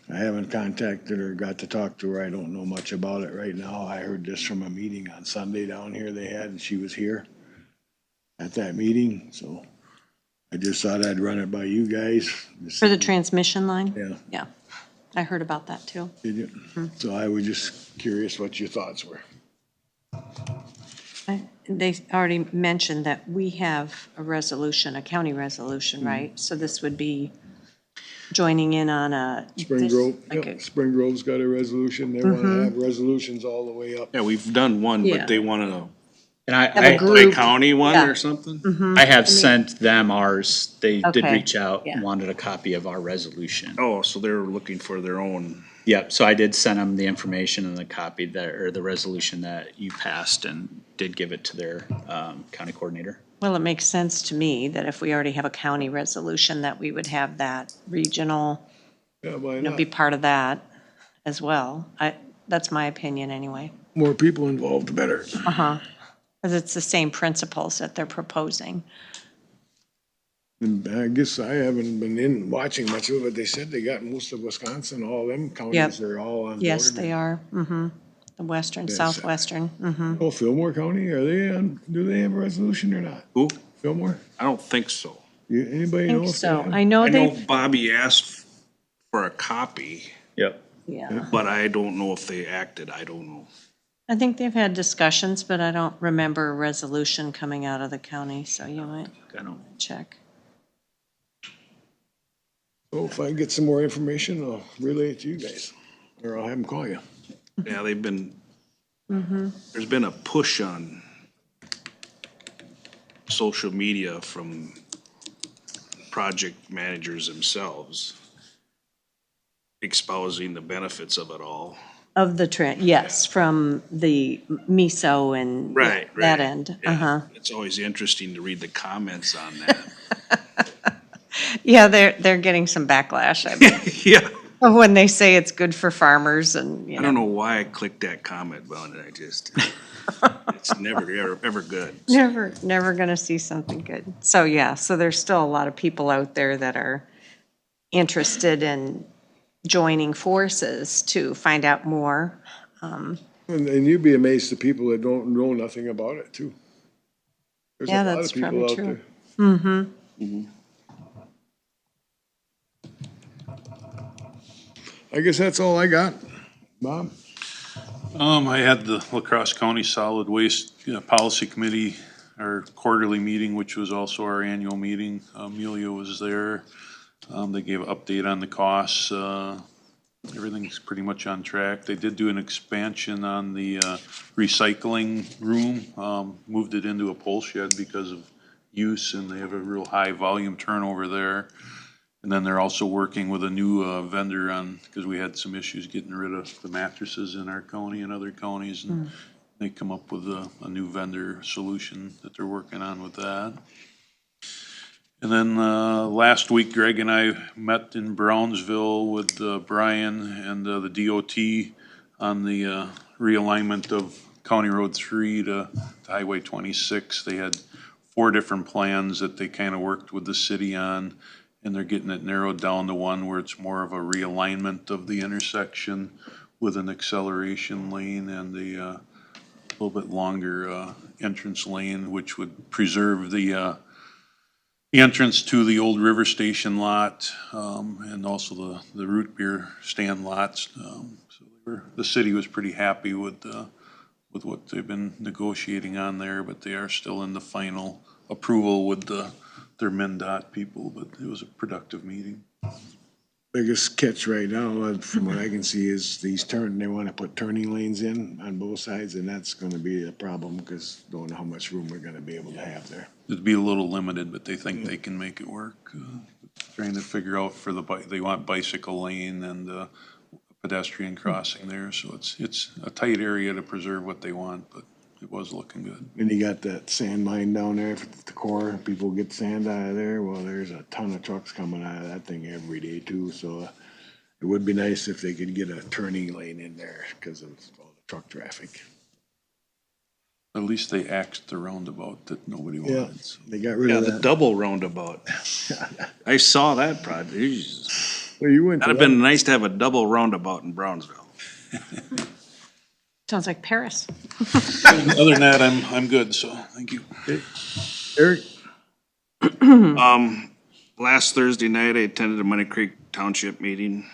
[SPEAKER 2] I haven't contacted her, got to talk to her. I don't know much about it right now. I heard this from a meeting on Sunday down here they had, and she was here at that meeting, so I just thought I'd run it by you guys.
[SPEAKER 3] For the transmission line?
[SPEAKER 2] Yeah,
[SPEAKER 3] Yeah, I heard about that too.
[SPEAKER 2] did you? So I was just curious what your thoughts were.
[SPEAKER 3] They already mentioned that we have a resolution, a county resolution, right? So this would be joining in on a.
[SPEAKER 2] Spring Grove,
[SPEAKER 3] like
[SPEAKER 2] yep, Spring Grove's got a resolution. They wanna have resolutions all the way up.
[SPEAKER 1] Yeah, we've done one,
[SPEAKER 3] Yeah.
[SPEAKER 1] but they want
[SPEAKER 6] And
[SPEAKER 3] Have a
[SPEAKER 6] I
[SPEAKER 3] group.
[SPEAKER 1] a county one
[SPEAKER 3] Yeah.
[SPEAKER 1] or something?
[SPEAKER 6] I have sent them ours. They did
[SPEAKER 3] Okay,
[SPEAKER 6] reach out
[SPEAKER 3] yeah.
[SPEAKER 6] and wanted a copy of our resolution.
[SPEAKER 1] Oh, so they're looking for their own.
[SPEAKER 6] Yep, so I did send them the information and the copy or the resolution that you passed and did give it to their, county coordinator.
[SPEAKER 3] Well, it makes sense to me that if we already have a county resolution, that we would have that regional,
[SPEAKER 2] Yeah, why not?
[SPEAKER 3] be part of that as well. That's my opinion anyway.
[SPEAKER 2] More people involved, the better.
[SPEAKER 3] Uh-huh. Because it's the same principles that they're proposing.
[SPEAKER 2] And I guess I haven't been in watching much of it. They said they got most of Wisconsin, all them counties are all on board.
[SPEAKER 3] Yes, they are. Mm-hmm. the western,
[SPEAKER 2] That's-
[SPEAKER 3] southwestern. Mm-hmm.
[SPEAKER 2] Oh, Fillmore County, are they on, do they have a resolution or not?
[SPEAKER 1] Who?
[SPEAKER 2] Fillmore?
[SPEAKER 1] I don't think so.
[SPEAKER 2] Anybody
[SPEAKER 3] I
[SPEAKER 2] know?
[SPEAKER 3] think
[SPEAKER 2] if they
[SPEAKER 3] so.
[SPEAKER 2] have?
[SPEAKER 3] I know
[SPEAKER 1] I know
[SPEAKER 3] they,
[SPEAKER 1] Bobby asked for a copy,
[SPEAKER 6] Yep.
[SPEAKER 3] yeah.
[SPEAKER 1] but I don't know if they acted. I don't know.
[SPEAKER 3] I think they've had discussions, but I don't remember a resolution coming out of the county, so you might
[SPEAKER 6] I don't.
[SPEAKER 3] check.
[SPEAKER 2] So if I get some more information, I'll relay it to you guys, or I'll have them call you.
[SPEAKER 1] Yeah, they've been, there's been a push on social media from project managers themselves, espousing the benefits of it all.
[SPEAKER 3] Of the trend, yes, from the MISO and
[SPEAKER 1] Right,
[SPEAKER 3] that
[SPEAKER 1] right.
[SPEAKER 3] end.
[SPEAKER 1] Yeah,
[SPEAKER 3] Uh-huh.
[SPEAKER 1] it's always interesting to read the comments on that.
[SPEAKER 3] Yeah, they're getting some backlash, I bet,
[SPEAKER 1] Yeah.
[SPEAKER 3] when they say it's good for farmers and, you
[SPEAKER 1] I don't
[SPEAKER 3] know.
[SPEAKER 1] know why I clicked that comment button. I just, it's never, ever good.
[SPEAKER 3] Never gonna see something good. So, yeah, so there's still a lot of people out there that are interested in joining forces to find out more.
[SPEAKER 2] And you'd be amazed the people that don't know nothing about it too. There's
[SPEAKER 3] Yeah,
[SPEAKER 2] a lot
[SPEAKER 3] that's
[SPEAKER 2] of people
[SPEAKER 3] probably
[SPEAKER 2] out
[SPEAKER 3] true.
[SPEAKER 2] there.
[SPEAKER 3] Mm-hmm.
[SPEAKER 2] I guess that's all I got. Bob?
[SPEAKER 8] I had the La Crosse County Solid Waste Policy Committee, our quarterly meeting, which was also our annual meeting. Amelia was there. They gave an update on the costs. Everything's pretty much on track. They did do an expansion on the recycling room, moved it into a pole shed because of use, and they have a real high volume turnover there. And then they're also working with a new vendor on, because we had some issues getting rid of the mattresses in our county and other counties. And they come up with a new vendor solution that they're working on with that. And then last week, Greg and I met in Brownsville with Brian and the DOT on the realignment of County Road 3 to Highway 26. They had 4 different plans that they kind of worked with the city on, and they're getting it narrowed down to one where it's more of a realignment of the intersection with an acceleration lane and a little bit longer entrance lane, which would preserve the entrance to the old River Station lot, and also the root beer stand lots. So the city was pretty happy with what they've been negotiating on there, but they are still in the final approval with their MnDOT people, but it was a productive meeting.
[SPEAKER 2] Biggest catch right now, from what I can see, is they wanna put turning lanes in on both sides, and that's gonna be a problem, because don't know how much room we're gonna be able to have there.
[SPEAKER 8] It'd be a little limited, but they think they can make it work. Trying to figure out for they want bicycle lane and pedestrian crossing there, so it's a tight area to preserve what they want, but it was looking good.
[SPEAKER 2] And you got that sand mine down there at the core, people get sand out of there, well, there's a ton of trucks coming out of that thing every day too, so it would be nice if they could get a turning lane in there, because of all the truck traffic.
[SPEAKER 8] At least they axed the roundabout that nobody
[SPEAKER 2] Yeah,
[SPEAKER 8] wanted. So.
[SPEAKER 2] they got rid
[SPEAKER 1] Yeah,
[SPEAKER 2] of
[SPEAKER 1] the
[SPEAKER 2] that.
[SPEAKER 1] double roundabout. I saw that project. Jeez.
[SPEAKER 2] Well, you went to
[SPEAKER 1] That'd have been nice to have a double roundabout in Brownsville.
[SPEAKER 3] Sounds like Paris.
[SPEAKER 8] Other than that, I'm good, so thank you.
[SPEAKER 2] Eric?
[SPEAKER 1] Last Thursday night, I attended a Money Creek Township meeting,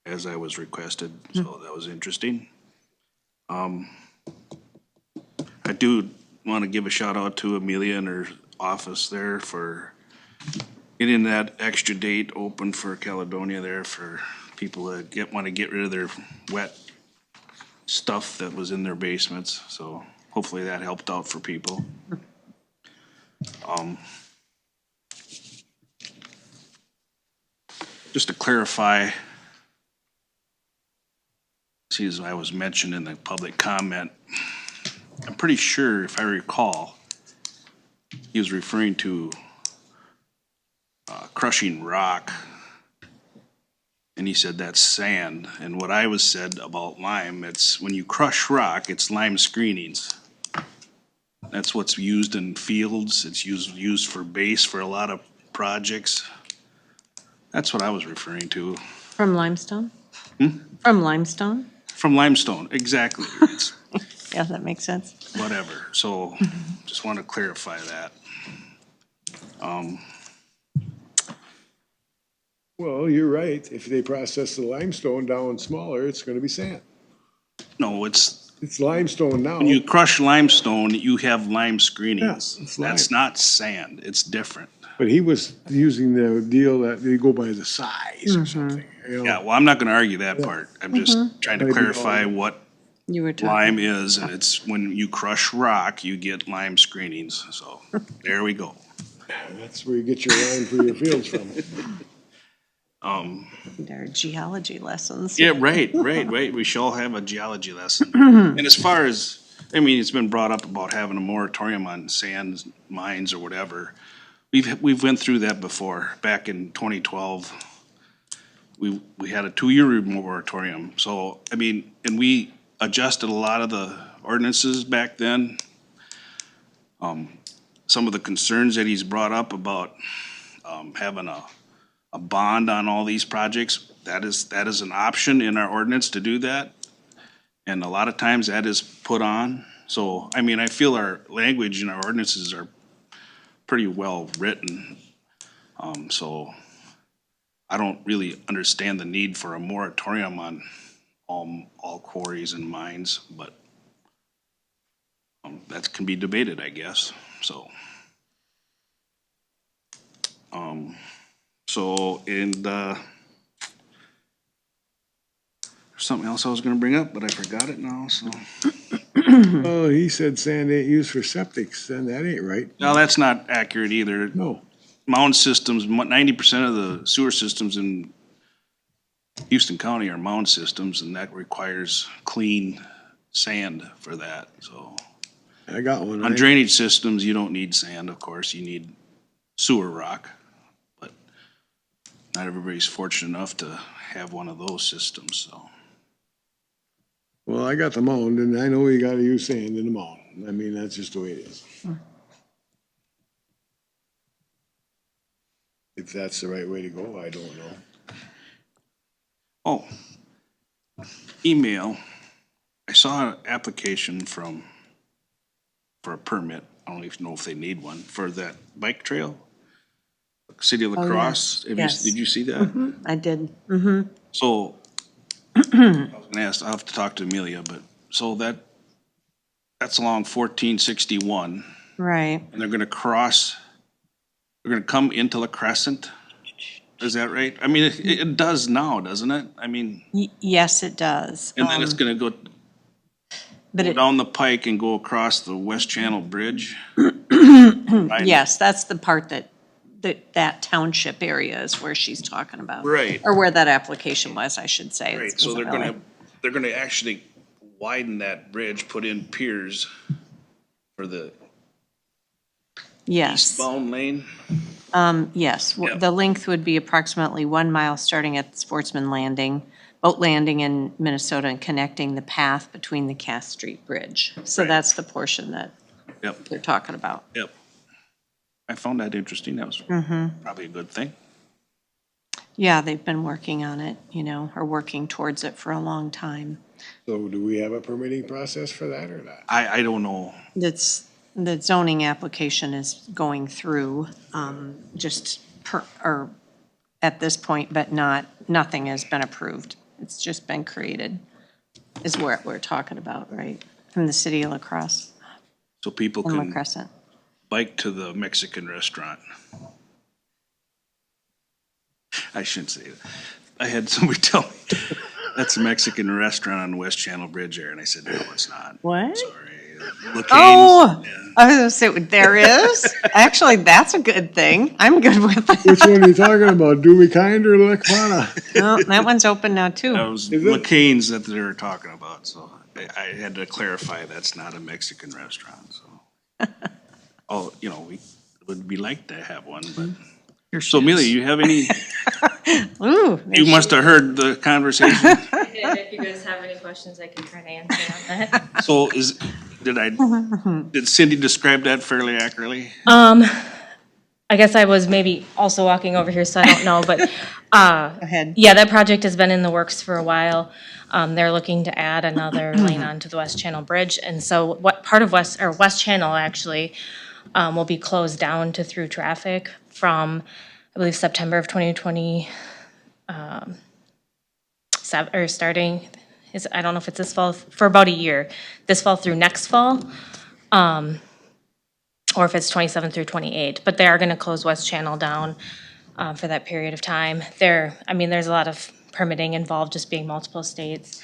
[SPEAKER 1] as I was requested, so that was interesting. I do want to give a shout out to Amelia and her office there for getting that extra date open for Caledonia there for people that want to get rid of their wet stuff that was in their basements, so hopefully that helped out for people. Just to clarify, see, as I was mentioned in the public comment, I'm pretty sure, if I recall, he was referring to crushing rock. And he said that's sand. And what I was said about lime, it's when you crush rock, it's lime screenings. That's what's used in fields. It's used for base for a lot of projects. That's what I was referring to.
[SPEAKER 3] From limestone? From limestone?
[SPEAKER 1] From limestone, exactly. It's
[SPEAKER 3] Yeah, that makes sense.
[SPEAKER 1] whatever, so just want to clarify that.
[SPEAKER 2] Well, you're right. If they process the limestone down smaller, it's gonna be sand.
[SPEAKER 1] No, it's,
[SPEAKER 2] It's limestone now.
[SPEAKER 1] when you crush limestone, you have lime screenings.
[SPEAKER 2] Yeah, it's lime.
[SPEAKER 1] That's not sand, it's different.
[SPEAKER 2] But he was using the deal that they go by the size or something, you know?
[SPEAKER 1] Yeah, well, I'm not gonna argue that part. I'm just trying to
[SPEAKER 2] Maybe
[SPEAKER 1] clarify
[SPEAKER 2] all-
[SPEAKER 1] what
[SPEAKER 3] You were talking.
[SPEAKER 1] lime is, and it's when you crush rock, you get lime screenings, so there we go.
[SPEAKER 2] That's where you get your lime for your fields from.
[SPEAKER 3] Their geology lessons.
[SPEAKER 1] Yeah, right. We shall all have a geology lesson. And as far as, I mean, it's been brought up about having a moratorium on sand mines or whatever. We've went through that before, back in 2012. We had a 2-year moratorium, so, I mean, and we adjusted a lot of the ordinances back then. Some of the concerns that he's brought up about, having a bond on all these projects, that is an option in our ordinance to do that. And a lot of times that is put on. So, I mean, I feel our language and our ordinances are pretty well written. So I don't really understand the need for a moratorium on all quarries and mines, but that can be debated, I guess, so. So, and, something else I was gonna bring up, but I forgot it now, so.
[SPEAKER 2] Oh, he said sand ain't used for septics, then that ain't right.
[SPEAKER 1] No, that's not accurate either.
[SPEAKER 2] No.
[SPEAKER 1] Mound systems, 90% of the sewer systems in Houston County are mound systems, and that requires clean sand for that, so.
[SPEAKER 2] I got one.
[SPEAKER 1] On
[SPEAKER 2] right?
[SPEAKER 1] drainage systems, you don't need sand, of course, you need sewer rock. But not everybody's fortunate enough to have one of those systems, so.
[SPEAKER 2] Well, I got the mound, and I know you gotta use sand in the mound. I mean, that's just the way it is. If that's the right way to go, I don't know.
[SPEAKER 1] Oh, email. I saw an application for a permit. I don't even know if they need one for that bike trail. City of La
[SPEAKER 3] Oh,
[SPEAKER 1] Crosse.
[SPEAKER 3] yes.
[SPEAKER 1] Did you see that?
[SPEAKER 3] I did.
[SPEAKER 1] So, I was gonna ask, I'll have to talk to Amelia, but, so that's along 1461,
[SPEAKER 3] Right.
[SPEAKER 1] and they're gonna come into La Crescent? Is that right? I mean, it does now, doesn't it? I mean,
[SPEAKER 3] Yes, it does.
[SPEAKER 1] and then it's gonna go
[SPEAKER 3] But it,
[SPEAKER 1] down the pike and go across the West Channel Bridge?
[SPEAKER 3] yes, that's the part that township area is where she's talking about.
[SPEAKER 1] Right.
[SPEAKER 3] Or where that application was, I should say.
[SPEAKER 1] Right,
[SPEAKER 3] It
[SPEAKER 1] so
[SPEAKER 3] wasn't
[SPEAKER 1] they're
[SPEAKER 3] really-
[SPEAKER 1] gonna actually widen that bridge, put in piers for the
[SPEAKER 3] Yes.
[SPEAKER 1] eastbound lane?
[SPEAKER 3] Yes,
[SPEAKER 1] Yep.
[SPEAKER 3] the length would be approximately 1 mile starting at Sportsman Landing, boat landing in Minnesota and connecting the path between the Cass Street Bridge. So
[SPEAKER 1] Right.
[SPEAKER 3] that's the portion that
[SPEAKER 1] Yep,
[SPEAKER 3] they're talking about.
[SPEAKER 1] yep. I found that interesting. That was probably a good thing.
[SPEAKER 3] Yeah, they've been working on it, or working towards it for a long time.
[SPEAKER 2] So do we have a permitting process for that or not?
[SPEAKER 1] I don't know.
[SPEAKER 3] The zoning application is going through, or at this point, but nothing has been approved. It's just been created, is what we're talking about, right? From the city of La Crosse
[SPEAKER 1] So people
[SPEAKER 3] and La
[SPEAKER 1] can
[SPEAKER 3] Crescent.
[SPEAKER 1] bike to the Mexican restaurant. I shouldn't say that. I had somebody tell me, that's a Mexican restaurant on the West Channel Bridge there, and I said, no, it's not.
[SPEAKER 3] What?
[SPEAKER 1] Sorry. LaCane's,
[SPEAKER 3] Oh,
[SPEAKER 1] yeah.
[SPEAKER 3] I was gonna say, there is? Actually, that's a good thing. I'm good with
[SPEAKER 2] Which
[SPEAKER 3] that.
[SPEAKER 2] one are you talking about? Do We Kind or La Quana?
[SPEAKER 3] No, that one's open now
[SPEAKER 1] That
[SPEAKER 3] too.
[SPEAKER 1] was LaCane's that they were talking about, so I had to clarify that's not a Mexican restaurant, so. Oh, we would be like to have one, but. So Amelia, you have any,
[SPEAKER 3] Ooh.
[SPEAKER 1] you must have heard the conversation.
[SPEAKER 12] If you guys have any questions, I can try to answer on that.
[SPEAKER 1] So did Cindy describe that fairly accurately?
[SPEAKER 12] I guess I was maybe also walking over here, so I don't know, but
[SPEAKER 3] Go ahead.
[SPEAKER 12] Yeah, that project has been in the works for a while. They're looking to add another lane onto the West Channel Bridge. And so what part of West Channel actually will be closed down to through traffic from, I believe, September of 2020, or starting, I don't know if it's this fall, for about a year, this fall through next fall, or if it's 27 through 28. But they are going to close West Channel down for that period of time. There's a lot of permitting involved, just being multiple states.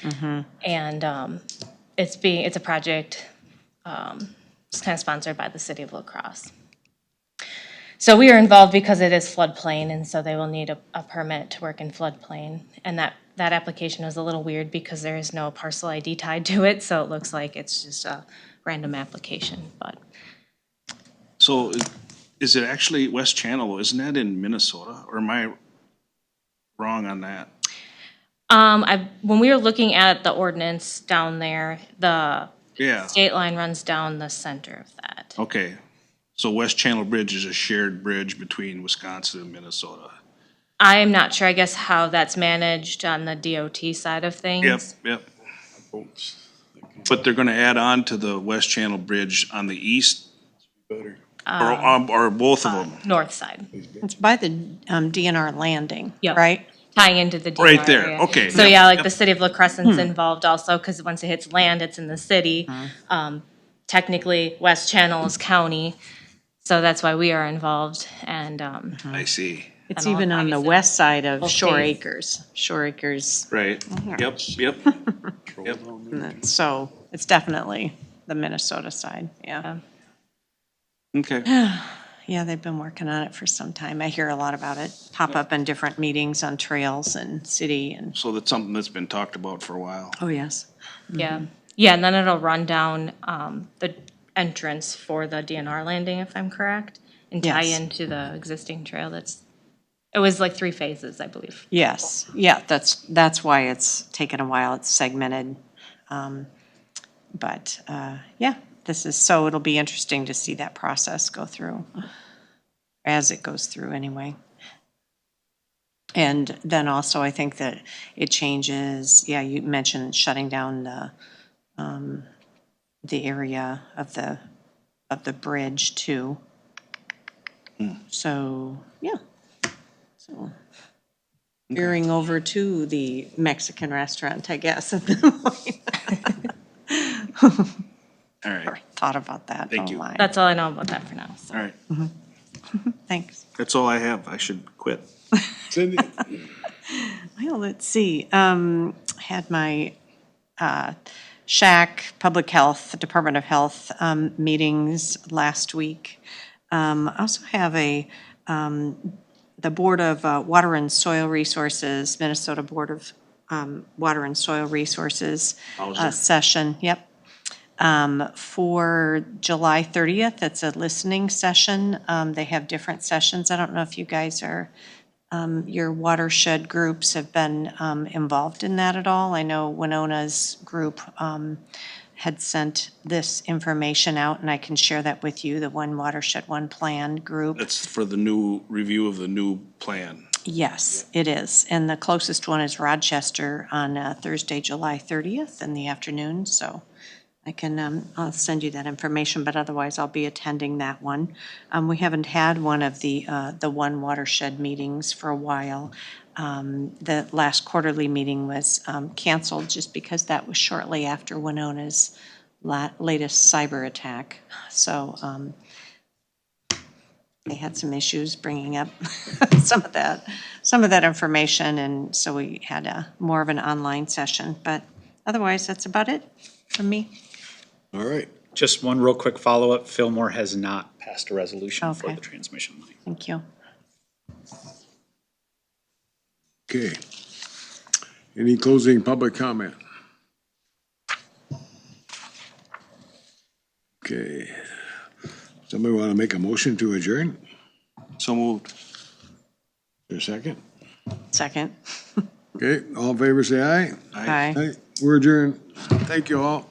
[SPEAKER 12] And it's a project, it's kind of sponsored by the city of La Crosse. So we are involved because it is floodplain, and so they will need a permit to work in floodplain. And that application was a little weird because there is no parcel ID tied to it, so it looks like it's just a random application, but.
[SPEAKER 1] So is it actually West Channel? Isn't that in Minnesota? Or am I wrong on that?
[SPEAKER 12] When we were looking at the ordinance down there, the
[SPEAKER 1] Yeah,
[SPEAKER 12] state line runs down the center of that.
[SPEAKER 1] okay. So West Channel Bridge is a shared bridge between Wisconsin and Minnesota.
[SPEAKER 12] I am not sure, I guess, how that's managed on the DOT side of things.
[SPEAKER 1] Yep. But they're gonna add on to the West Channel Bridge on the east? Or both of them?
[SPEAKER 12] North side,
[SPEAKER 3] It's by the DNR landing,
[SPEAKER 12] Yep.
[SPEAKER 3] right?
[SPEAKER 12] tying into the DNR
[SPEAKER 1] Right there,
[SPEAKER 12] area.
[SPEAKER 1] okay.
[SPEAKER 12] So
[SPEAKER 1] Yep,
[SPEAKER 12] yeah, like
[SPEAKER 1] yep.
[SPEAKER 12] the city of La Crescent's involved also, because once it hits land, it's in the city. Technically, West Channel is county, so that's why we are involved, and,
[SPEAKER 1] I see.
[SPEAKER 3] It's
[SPEAKER 12] And all-
[SPEAKER 3] even on the
[SPEAKER 12] obviously,
[SPEAKER 3] west side of
[SPEAKER 12] both
[SPEAKER 3] Shore
[SPEAKER 12] states.
[SPEAKER 3] Acres. Shore Acres,
[SPEAKER 1] Right, yep.
[SPEAKER 3] so it's definitely the Minnesota side, yeah.
[SPEAKER 1] Okay.
[SPEAKER 3] Yeah, they've been working on it for some time. I hear a lot about it, pop up in different meetings on trails and city and.
[SPEAKER 1] So that's something that's been talked about for a while.
[SPEAKER 3] Oh, yes.
[SPEAKER 12] yeah. Yeah, and then it'll run down, the entrance for the DNR landing, if I'm correct, and tie
[SPEAKER 3] Yes.
[SPEAKER 12] into the existing trail it was like 3 phases, I believe.
[SPEAKER 3] Yes, yeah, that's why it's taken a while. It's segmented. But, yeah, so it'll be interesting to see that process go through, as it goes through anyway. And then also, I think that it changes, yeah, you mentioned shutting down the area of the bridge too. So, yeah. So, veering over to the Mexican restaurant, I guess, at the point.
[SPEAKER 1] All right,
[SPEAKER 3] Thought about that.
[SPEAKER 1] Thank
[SPEAKER 3] Oh
[SPEAKER 1] you.
[SPEAKER 3] my.
[SPEAKER 12] That's all I know about that for now, so.
[SPEAKER 1] all right.
[SPEAKER 3] Thanks.
[SPEAKER 1] That's all I have. I should quit.
[SPEAKER 2] Cindy?
[SPEAKER 3] Well, let's see. Had my SHAC, Public Health, Department of Health meetings last week. I also have the Board of Water and Soil Resources, Minnesota Board of Water and Soil Resources session, yep. For July 30th, it's a listening session. They have different sessions. I don't know if you guys your watershed groups have been involved in that at all. I know Winona's group had sent this information out, and I can share that with you, the One Watershed, One Plan group.
[SPEAKER 1] That's for the new review of the new plan.
[SPEAKER 3] Yes, it is. And the closest one is Rochester on Thursday, July 30th in the afternoon, so I can, I'll send you that information, but otherwise I'll be attending that one. We haven't had one of the One Watershed meetings for a while. The last quarterly meeting was canceled just because that was shortly after Winona's latest cyber attack. So they had some issues bringing up some of that information, and so we had more of an online session. But otherwise, that's about it from me.
[SPEAKER 2] All right.
[SPEAKER 6] Just one real quick follow-up. Fillmore has not passed a resolution for
[SPEAKER 3] Okay.
[SPEAKER 6] the transmission line.
[SPEAKER 3] Thank you.
[SPEAKER 2] Okay. Any closing public comment? Okay. Somebody want to make a motion to adjourn?
[SPEAKER 1] So moved.
[SPEAKER 2] Is there a second?
[SPEAKER 3] Second.
[SPEAKER 2] Okay, all in favor, say aye.
[SPEAKER 3] Aye.
[SPEAKER 2] Aye. We're adjourned. Thank you all.